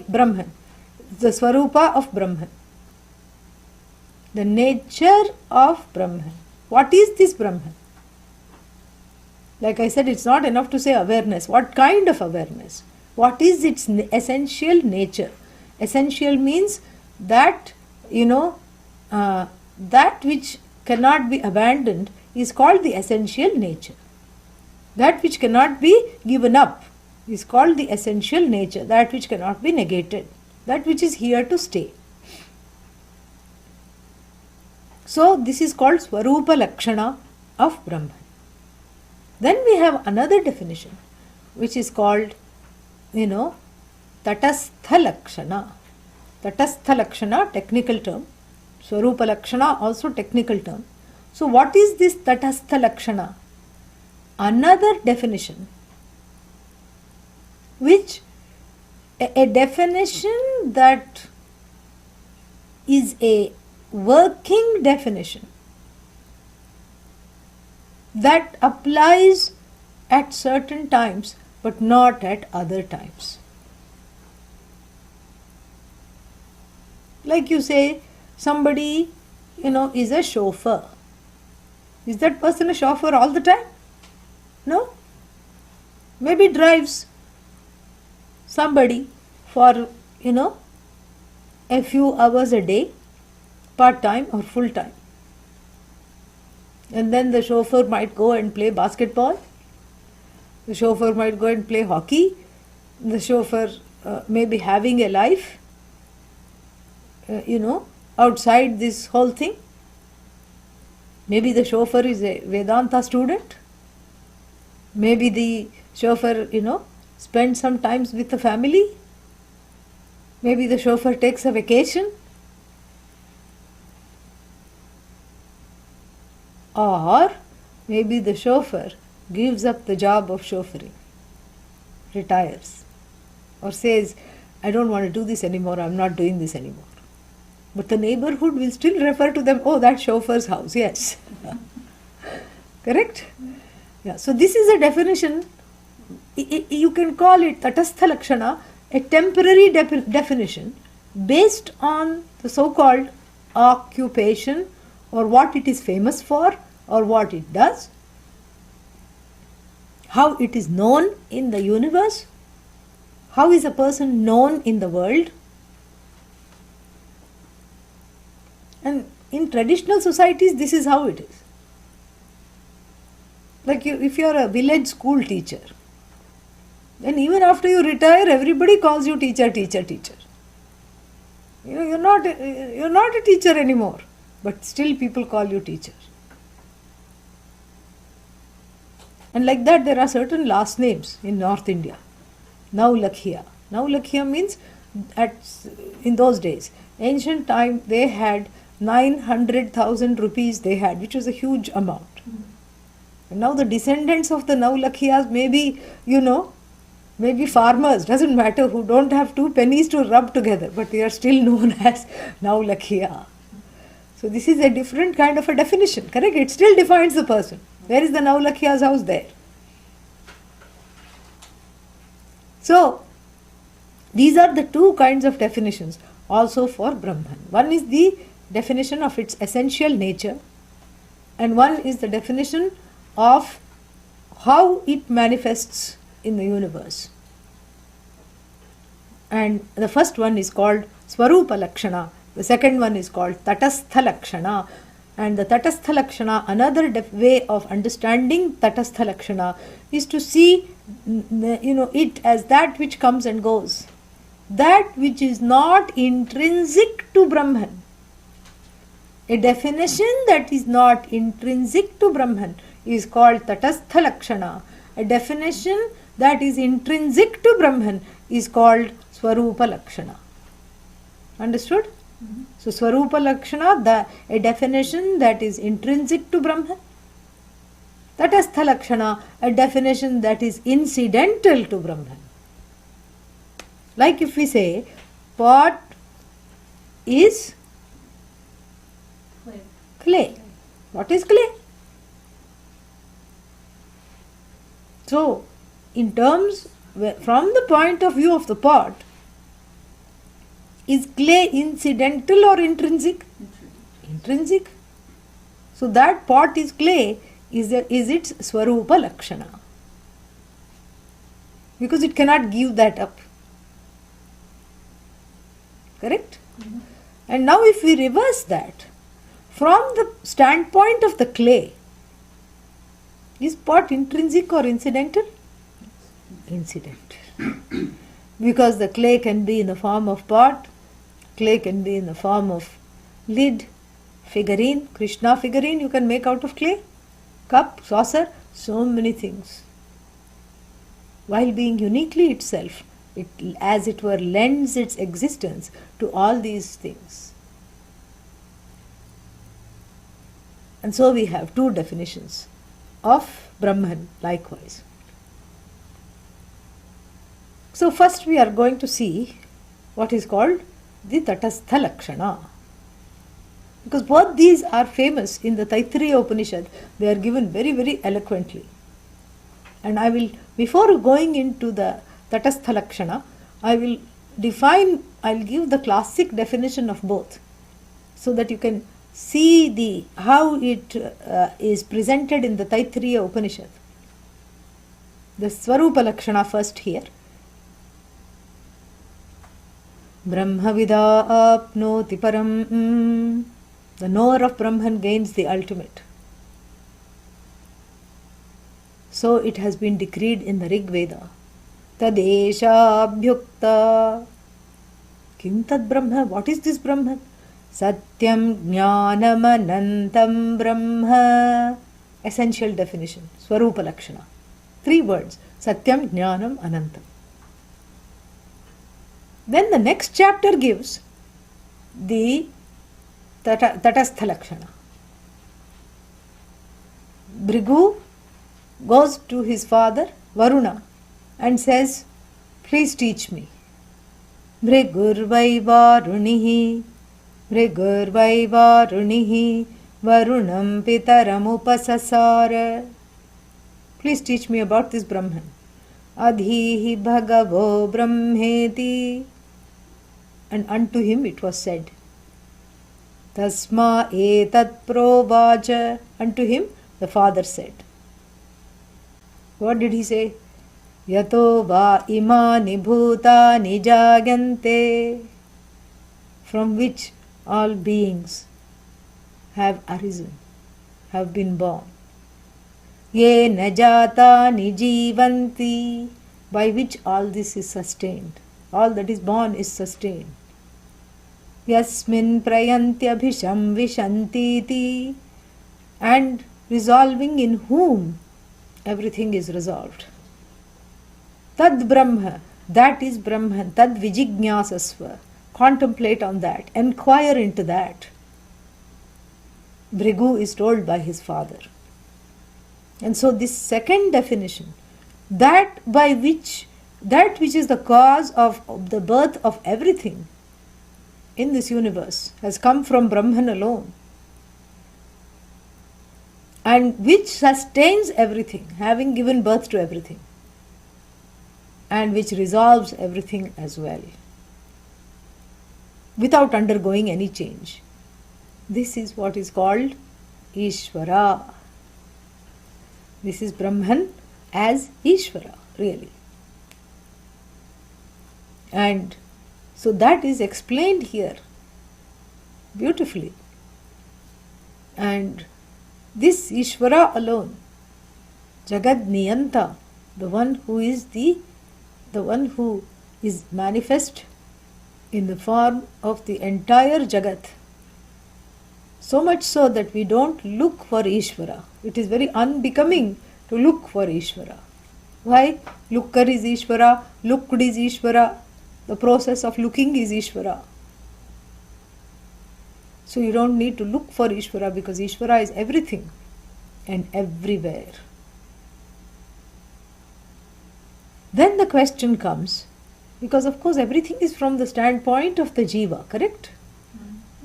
Brahman. The Swarupa of Brahman. The nature of Brahman. What is this Brahman? Like I said, it's not enough to say awareness. What kind of awareness? What is its essential nature? Essential means that, that which cannot be abandoned is called the essential nature. That which cannot be given up is called the essential nature. That which cannot be negated. That which is here to stay. So this is called Swarupa Lakshana of Brahman. Then we have another definition which is called, Tatastha Lakshana. Tatastha Lakshana, technical term. Swarupa Lakshana, also technical term. So what is this Tatastha Lakshana? Another definition, which a definition that is a working definition that applies at certain times but not at other times. Like you say, somebody, is a chauffeur. Is that person a chauffeur all the time? No. Maybe drives somebody for, a few hours a day, part-time or full-time. And then the chauffeur might go and play basketball. The chauffeur might go and play hockey. The chauffeur may be having a life, outside this whole thing. Maybe the chauffeur is a Vedanta student. Maybe the chauffeur, spends some time with the family. Maybe the chauffeur takes a vacation. Or maybe the chauffeur gives up the job of chauffeuring, retires, or says, I don't want to do this anymore, I'm not doing this anymore. But the neighborhood will still refer to them, oh, that chauffeur's house, yes. Correct? Yeah. So this is a definition, you can call it Tatastha Lakshana, a temporary definition based on the so-called occupation or what it is famous for or what it does, how it is known in the universe, how is a person known in the world. And in traditional societies, this is how it is. Like if you are a village school teacher, then even after you retire, everybody calls you teacher, teacher, teacher. You're not a teacher anymore, but still people call you teacher. And like that, there are certain last names in North India. Naulakhia. Naulakhia means in those days, ancient time, they had 900,000 rupees they had, which was a huge amount. And now the descendants of the Naulakhiyas may be, maybe farmers, doesn't matter, who don't have 2 pennies to rub together, but they are still known as Naulakhiya. So this is a different kind of a definition, correct? It still defines the person. Where is the Naulakhiya's house? There. So these are the two kinds of definitions also for Brahman. One is the definition of its essential nature, and one is the definition of how it manifests in the universe. And the first one is called Swarupa Lakshana, the second one is called Tatastha Lakshana. And the Tatastha Lakshana, another way of understanding Tatastha Lakshana is to see it as that which comes and goes, that which is not intrinsic to Brahman. A definition that is not intrinsic to Brahman is called Tatastha Lakshana. A definition that is intrinsic to Brahman is called Swarupa Lakshana. Understood? Mm-hmm. So Swarupa Lakshana, a definition that is intrinsic to Brahman. Tatastha Lakshana, a definition that is incidental to Brahman. Like if we say, pot is clay. What is clay? So, in terms, from the point of view of the pot, is clay incidental or intrinsic? Intrinsic. So that pot is clay is its Swarupa Lakshana. Because it cannot give that up. Correct? Mm-hmm. And now if we reverse that, from the standpoint of the clay, is pot intrinsic or incidental? Incidental. Because the clay can be in the form of pot, clay can be in the form of lid, figurine, Krishna figurine you can make out of clay, cup, saucer, so many things. While being uniquely itself, it as it were lends its existence to all these things. And so we have two definitions of Brahman likewise. So first we are going to see what is called the Tatastha Lakshana. Because both these are famous in the Taittiriya Upanishad. They are given very, very eloquently. And I will, before going into the Tatastha Lakshana, I'll give the classic definition of both, so that you can see how it is presented in the Taittiriya Upanishad. The Swarupa Lakshana first here. Brahmavida apnoti param. The knower of Brahman gains the ultimate. So it has been decreed in the Rig Veda. Tadesha abhyukta. Kim tad Brahma? What is this Brahman? Satyam Jnanam Anantam Brahma. Essential definition. Swarupa Lakshana. 3 words. Satyam Jnanam Anantam. Then the next chapter gives the Tatastha Lakshana. Bhrigu goes to his father Varuna and says, please teach me. Bhrigurvai Varunihi Varunam Pitaram Upasasara. Please teach me about this Brahman. Adhihi Bhagavo Brahmeti. And unto him it was said. Tasma etat provacha. Unto him the father said. What did he say? Yato va imani bhutani jagante. From which all beings have arisen, have been born. Ye najata nijivanti. By which all this is sustained. All that is born is sustained. Yasmin prayantyabhisham vishantiti. And resolving in whom everything is resolved. Tad Brahma, that is Brahman. Tad vijignyasasva. Contemplate on that. Enquire into that. Bhrigu is told by his father. And so this second definition, that which is the cause of the birth of everything in this universe has come from Brahman alone. and which sustains everything, having given birth to everything, and which resolves everything as well, without undergoing any change. This is what is called Ishvara. This is Brahman as Ishvara, really. And so that is explained here beautifully. And this Ishvara alone, Jagad Niyanta, the one who is manifest in the form of the entire Jagat, so much so that we don't look for Ishvara. It is very unbecoming to look for Ishvara. Why? Looker is Ishvara, looked is Ishvara, the process of looking is Ishvara. So you don't need to look for Ishvara, because Ishvara is everything and everywhere. Then the question comes, because of course everything is from the standpoint of the Jiva, correct?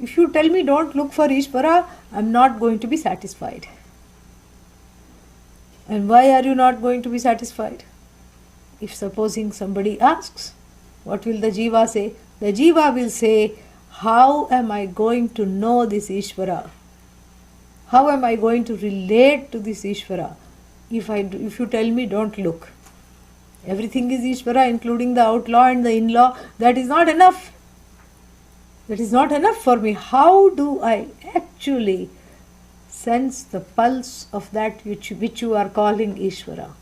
If you tell me don't look for Ishvara, I am not going to be satisfied. And why are you not going to be satisfied? If supposing somebody asks, what will the Jiva say? The Jiva will say, how am I going to know this Ishvara? How am I going to relate to this Ishvara if you tell me don't look? Everything is Ishvara, including the outlaw and the in-law. That is not enough. That is not enough for me. How do I actually sense the pulse of that which you are calling Ishvara?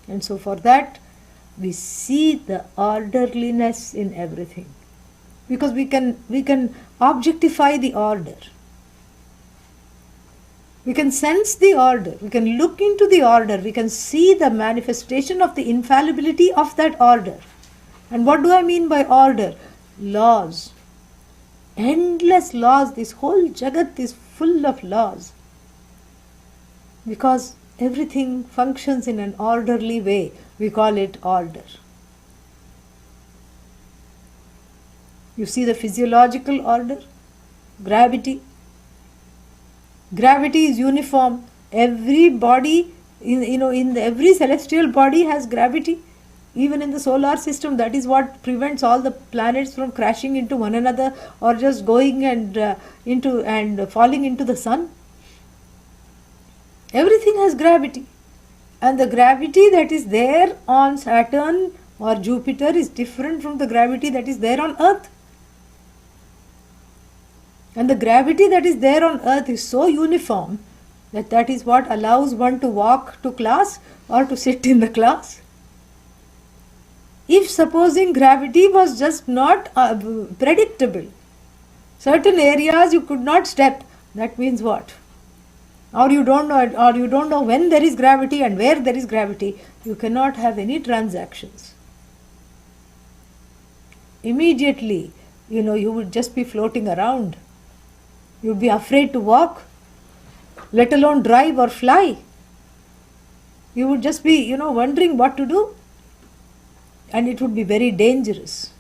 And so for that, we see the orderliness in everything. Because we can objectify the order. We can sense the order. We can look into the order. We can see the manifestation of the infallibility of that order. And what do I mean by order? Laws. Endless laws. This whole Jagat is full of laws. Because everything functions in an orderly way. We call it order. You see the physiological order, gravity. Gravity is uniform. Every body, every celestial body has gravity. Even in the solar system, that is what prevents all the planets from crashing into one another or just going and falling into the sun. Everything has gravity. And the gravity that is there on Saturn or Jupiter is different from the gravity that is there on Earth. And the gravity that is there on Earth is so uniform that is what allows one to walk to class or to sit in the class. If supposing gravity was just not predictable, certain areas you could not step, that means what? Or you don't know when there is gravity and where there is gravity, you cannot have any transactions. Immediately, you would just be floating around. You would be afraid to walk, let alone drive or fly. You would just be, wondering what to do. And it would be very dangerous.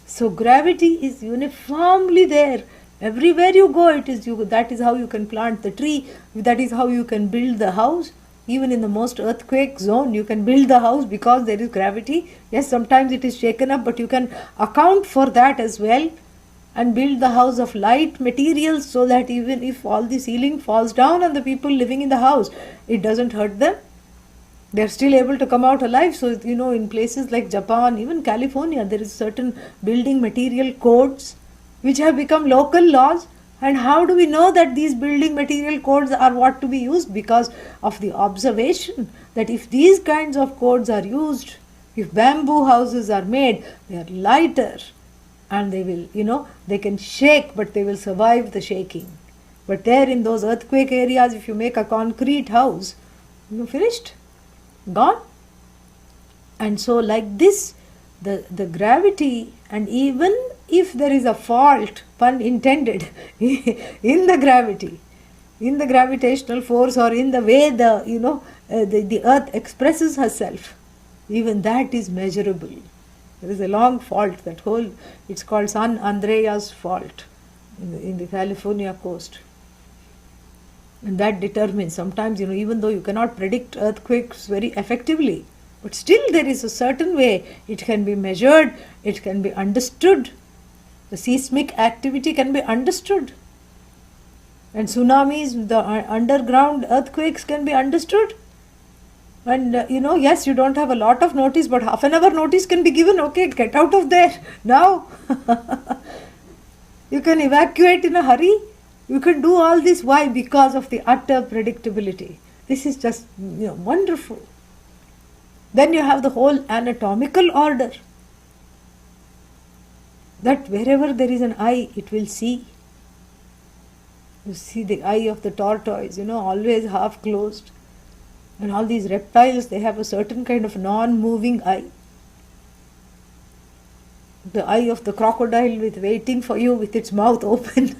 So gravity is uniformly there. Everywhere you go, that is how you can plant the tree. That is how you can build the house. Even in the most earthquake zone, you can build the house because there is gravity. Yes, sometimes it is shaken up, but you can account for that as well. And build the house of light materials so that even if all the ceiling falls down on the people living in the house, it doesn't hurt them. They are still able to come out alive. So, in places like Japan, even California, there is certain building material codes which have become local laws. And how do we know that these building material codes are what to be used? Because of the observation that if these kinds of codes are used, if bamboo houses are made, they are lighter. And they will, they can shake, but they will survive the shaking. But there in those earthquake areas, if you make a concrete house, finished, gone. And so like this, the gravity, and even if there is a fault, pun intended, in the gravity, in the gravitational force or in the way the earth expresses herself, even that is measurable. There is a long fault, it's called San Andreas Fault in the California coast. And that determines, sometimes, even though you cannot predict earthquakes very effectively, but still there is a certain way it can be measured, it can be understood. The seismic activity can be understood. And tsunamis, the underground earthquakes can be understood. And yes, you don't have a lot of notice, but half an hour notice can be given. Okay, get out of there now. You can evacuate in a hurry. You can do all this. Why? Because of the utter predictability. This is just wonderful. Then you have the whole anatomical order. That wherever there is an eye, it will see. You see the eye of the tortoise, always half closed. And all these reptiles, they have a certain kind of non-moving eye. The eye of the crocodile with waiting for you with its mouth open.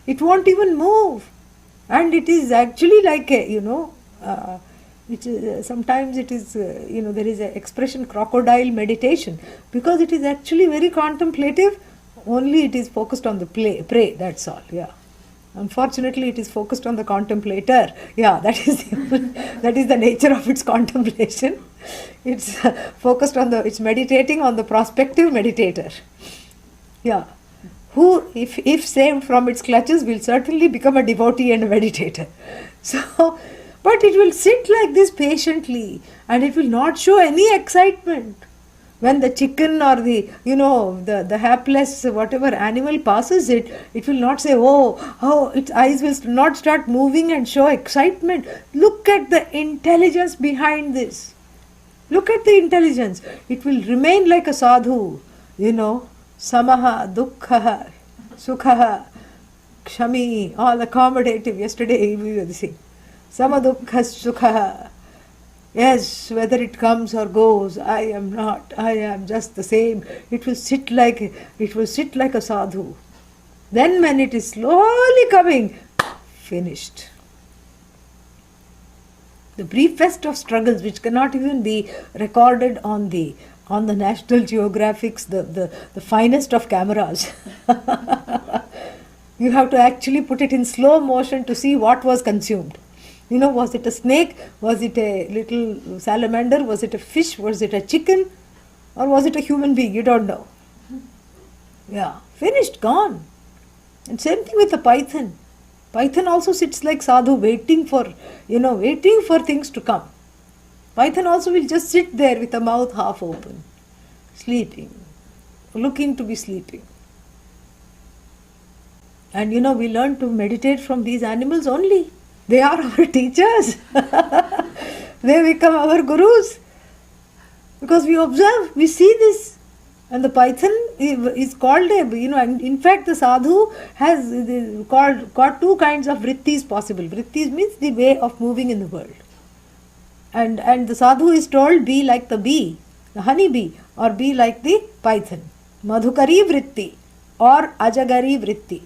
It won't even move. And it is actually like sometimes it is, there is an expression crocodile meditation, because it is actually very contemplative, only it is focused on the prey, that's all, yeah. Unfortunately, it is focused on the contemplator. Yeah, that is the nature of its contemplation. It's focused on it's meditating on the prospective meditator. Yeah, who, if saved from its clutches, will certainly become a devotee and a meditator. So, but it will sit like this patiently, and it will not show any excitement. When the chicken or the hapless whatever animal passes it, it will not say, oh, its eyes will not start moving and show excitement. Look at the intelligence behind this. Look at the intelligence. It will remain like a sadhu, samaha, dukkha, sukha, kshami, all accommodative. Yesterday we were saying, samadukha, sukha. Yes, whether it comes or goes, I am just the same. It will sit like a sadhu. Then when it is slowly coming, finished. The briefest of struggles, which cannot even be recorded on the National Geographic's, the finest of cameras. You have to actually put it in slow motion to see what was consumed. Was it a snake? Was it a little salamander? Was it a fish? Was it a chicken? Or was it a human being? You don't know. Yeah, finished, gone. And same thing with the python. Python also sits like sadhu, waiting for things to come. Python also will just sit there with a mouth half open, sleeping, looking to be sleeping. And we learn to meditate from these animals only. They are our teachers. They become our gurus. Because we observe, we see this. And the python is called and in fact the sadhu has got two kinds of vrittis possible. Vrittis means the way of moving in the world. And the sadhu is told, be like the bee, the honey bee, or be like the python. Madhukari vritti or ajagari vritti.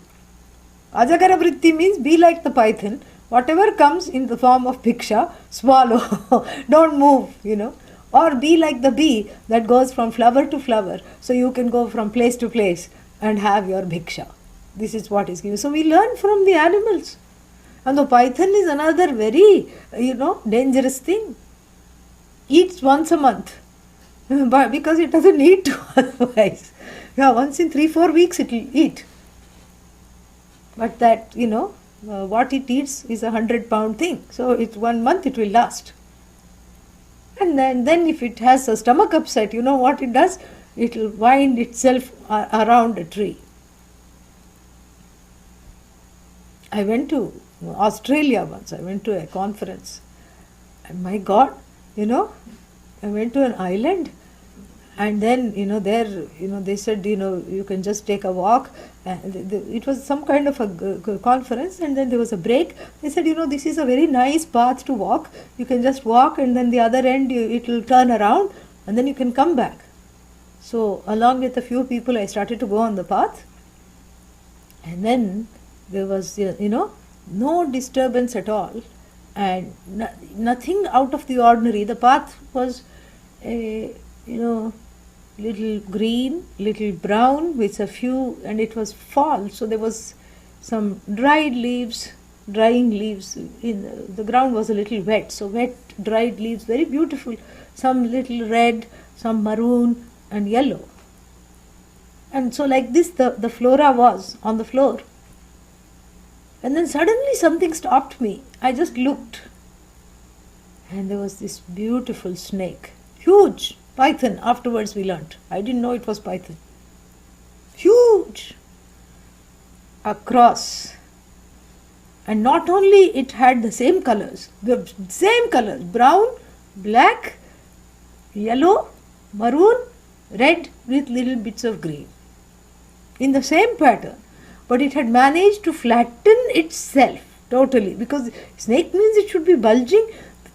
Ajagara vritti means be like the python. Whatever comes in the form of bhiksha, swallow, don't move, Or be like the bee that goes from flower to flower, so you can go from place to place and have your bhiksha. This is what is given. So we learn from the animals. And the python is another very, dangerous thing. Eats once a month, but because it doesn't need to otherwise. Yeah, once in 3-4 weeks it will eat. But that, what it eats is 100-pound thing. So it's 1 month it will last. And then if it has a stomach upset, what it does? It will wind itself around a tree. I went to Australia once. I went to a conference. And my God, I went to an island. And then, there, they said, you can just take a walk. It was some kind of a conference, and then there was a break. They said, this is a very nice path to walk. You can just walk, and then the other end, it will turn around, and then you can come back. So, along with a few people, I started to go on the path. And then there was, no disturbance at all, and nothing out of the ordinary. The path was little green, little brown with a few, and it was fall, so there was some dried leaves, drying leaves. The ground was a little wet, so wet, dried leaves, very beautiful. Some little red, some maroon and yellow. And so like this the flora was on the floor. And then suddenly something stopped me. I just looked. And there was this beautiful snake. Huge. Python, afterwards we learnt. I didn't know it was python. Huge. Across. And not only it had the same colors, brown, black, yellow, maroon, red with little bits of green. In the same pattern. But it had managed to flatten itself totally, because snake means it should be bulging.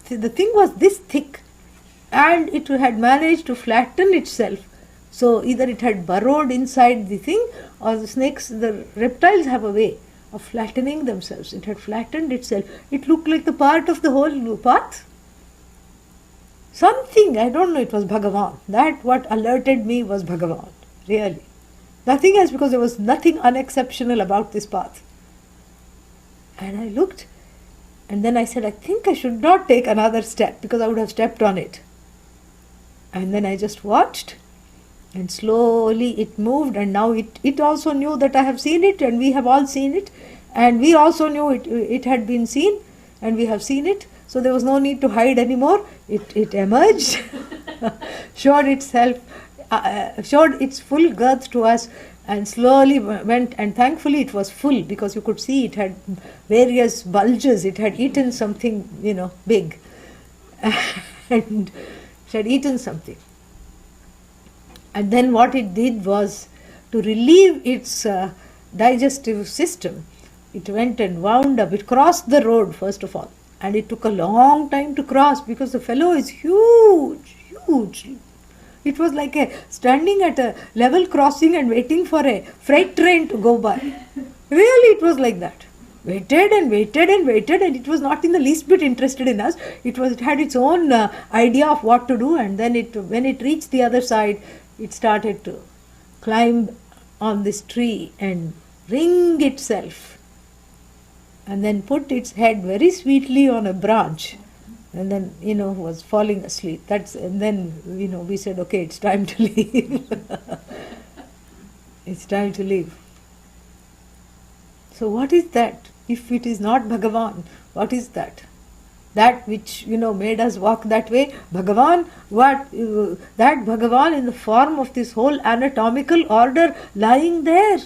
The thing was this thick, and it had managed to flatten itself. So either it had burrowed inside the thing, or the reptiles have a way of flattening themselves. It had flattened itself. It looked like the part of the whole path. Something, I don't know, it was Bhagavan. That what alerted me was Bhagavan, really. Nothing else, because there was nothing unexceptional about this path. And I looked, and then I said, I think I should not take another step, because I would have stepped on it. And then I just watched, and slowly it moved, and now it also knew that I have seen it, and we have all seen it, and we also knew it had been seen, and we have seen it, so there was no need to hide anymore. It emerged, showed itself, showed its full girth to us, and slowly went, and thankfully it was full, because you could see it had various bulges. It had eaten something, big, and it had eaten something. And then what it did was, to relieve its digestive system, it went and wound up. It crossed the road first of all, and it took a long time to cross, because the fellow is huge. It was like standing at a level crossing and waiting for a freight train to go by. Really, it was like that. Waited and waited and waited, and it was not in the least bit interested in us. It had its own idea of what to do, and then when it reached the other side, it started to climb on this tree and ring itself, and then put its head very sweetly on a branch. And then, was falling asleep. And then, we said, okay, it's time to leave. It's time to leave. So what is that? If it is not Bhagavan, what is that? That which, made us walk that way? Bhagavan, what? That Bhagavan in the form of this whole anatomical order lying there,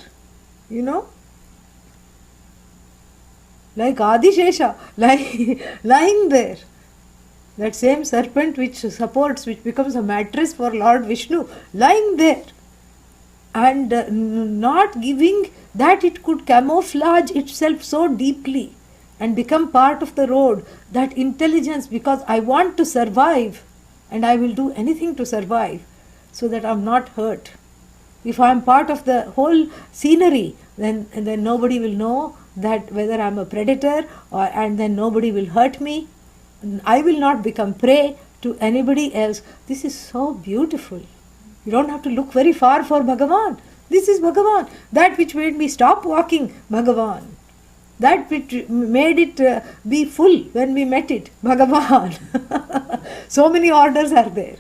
like Adishesha, lying there. That same serpent which becomes a mattress for Lord Vishnu, lying there, and not giving that it could camouflage itself so deeply and become part of the road, that intelligence, because I want to survive, and I will do anything to survive, so that I am not hurt. If I am part of the whole scenery, then nobody will know that whether I am a predator, and then nobody will hurt me. I will not become prey to anybody else. This is so beautiful. You don't have to look very far for Bhagavan. This is Bhagavan. That which made me stop walking, Bhagavan. That which made it be full when we met it, Bhagavan. So many orders are there.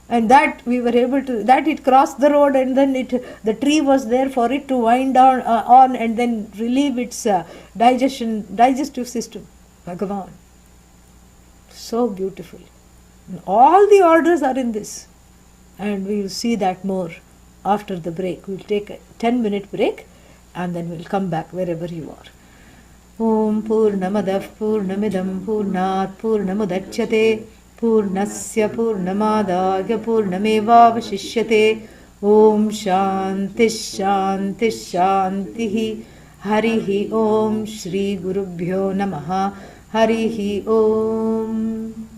And that we were able to, that it crossed the road, and then the tree was there for it to wind on and then relieve its digestive system. Bhagavan. So beautiful. All the orders are in this. And we will see that more after the break. We will take a 10-minute break, and then we will come back wherever you are. Om Purnamadav Purnamidam Purnat Purnamudachyate Purnasya Purnamadagya Purnamevavashishyate. Om Shanti Shanti Shantihi. Harihi Om Shri Gurubhyo Namaha. Harihi Om.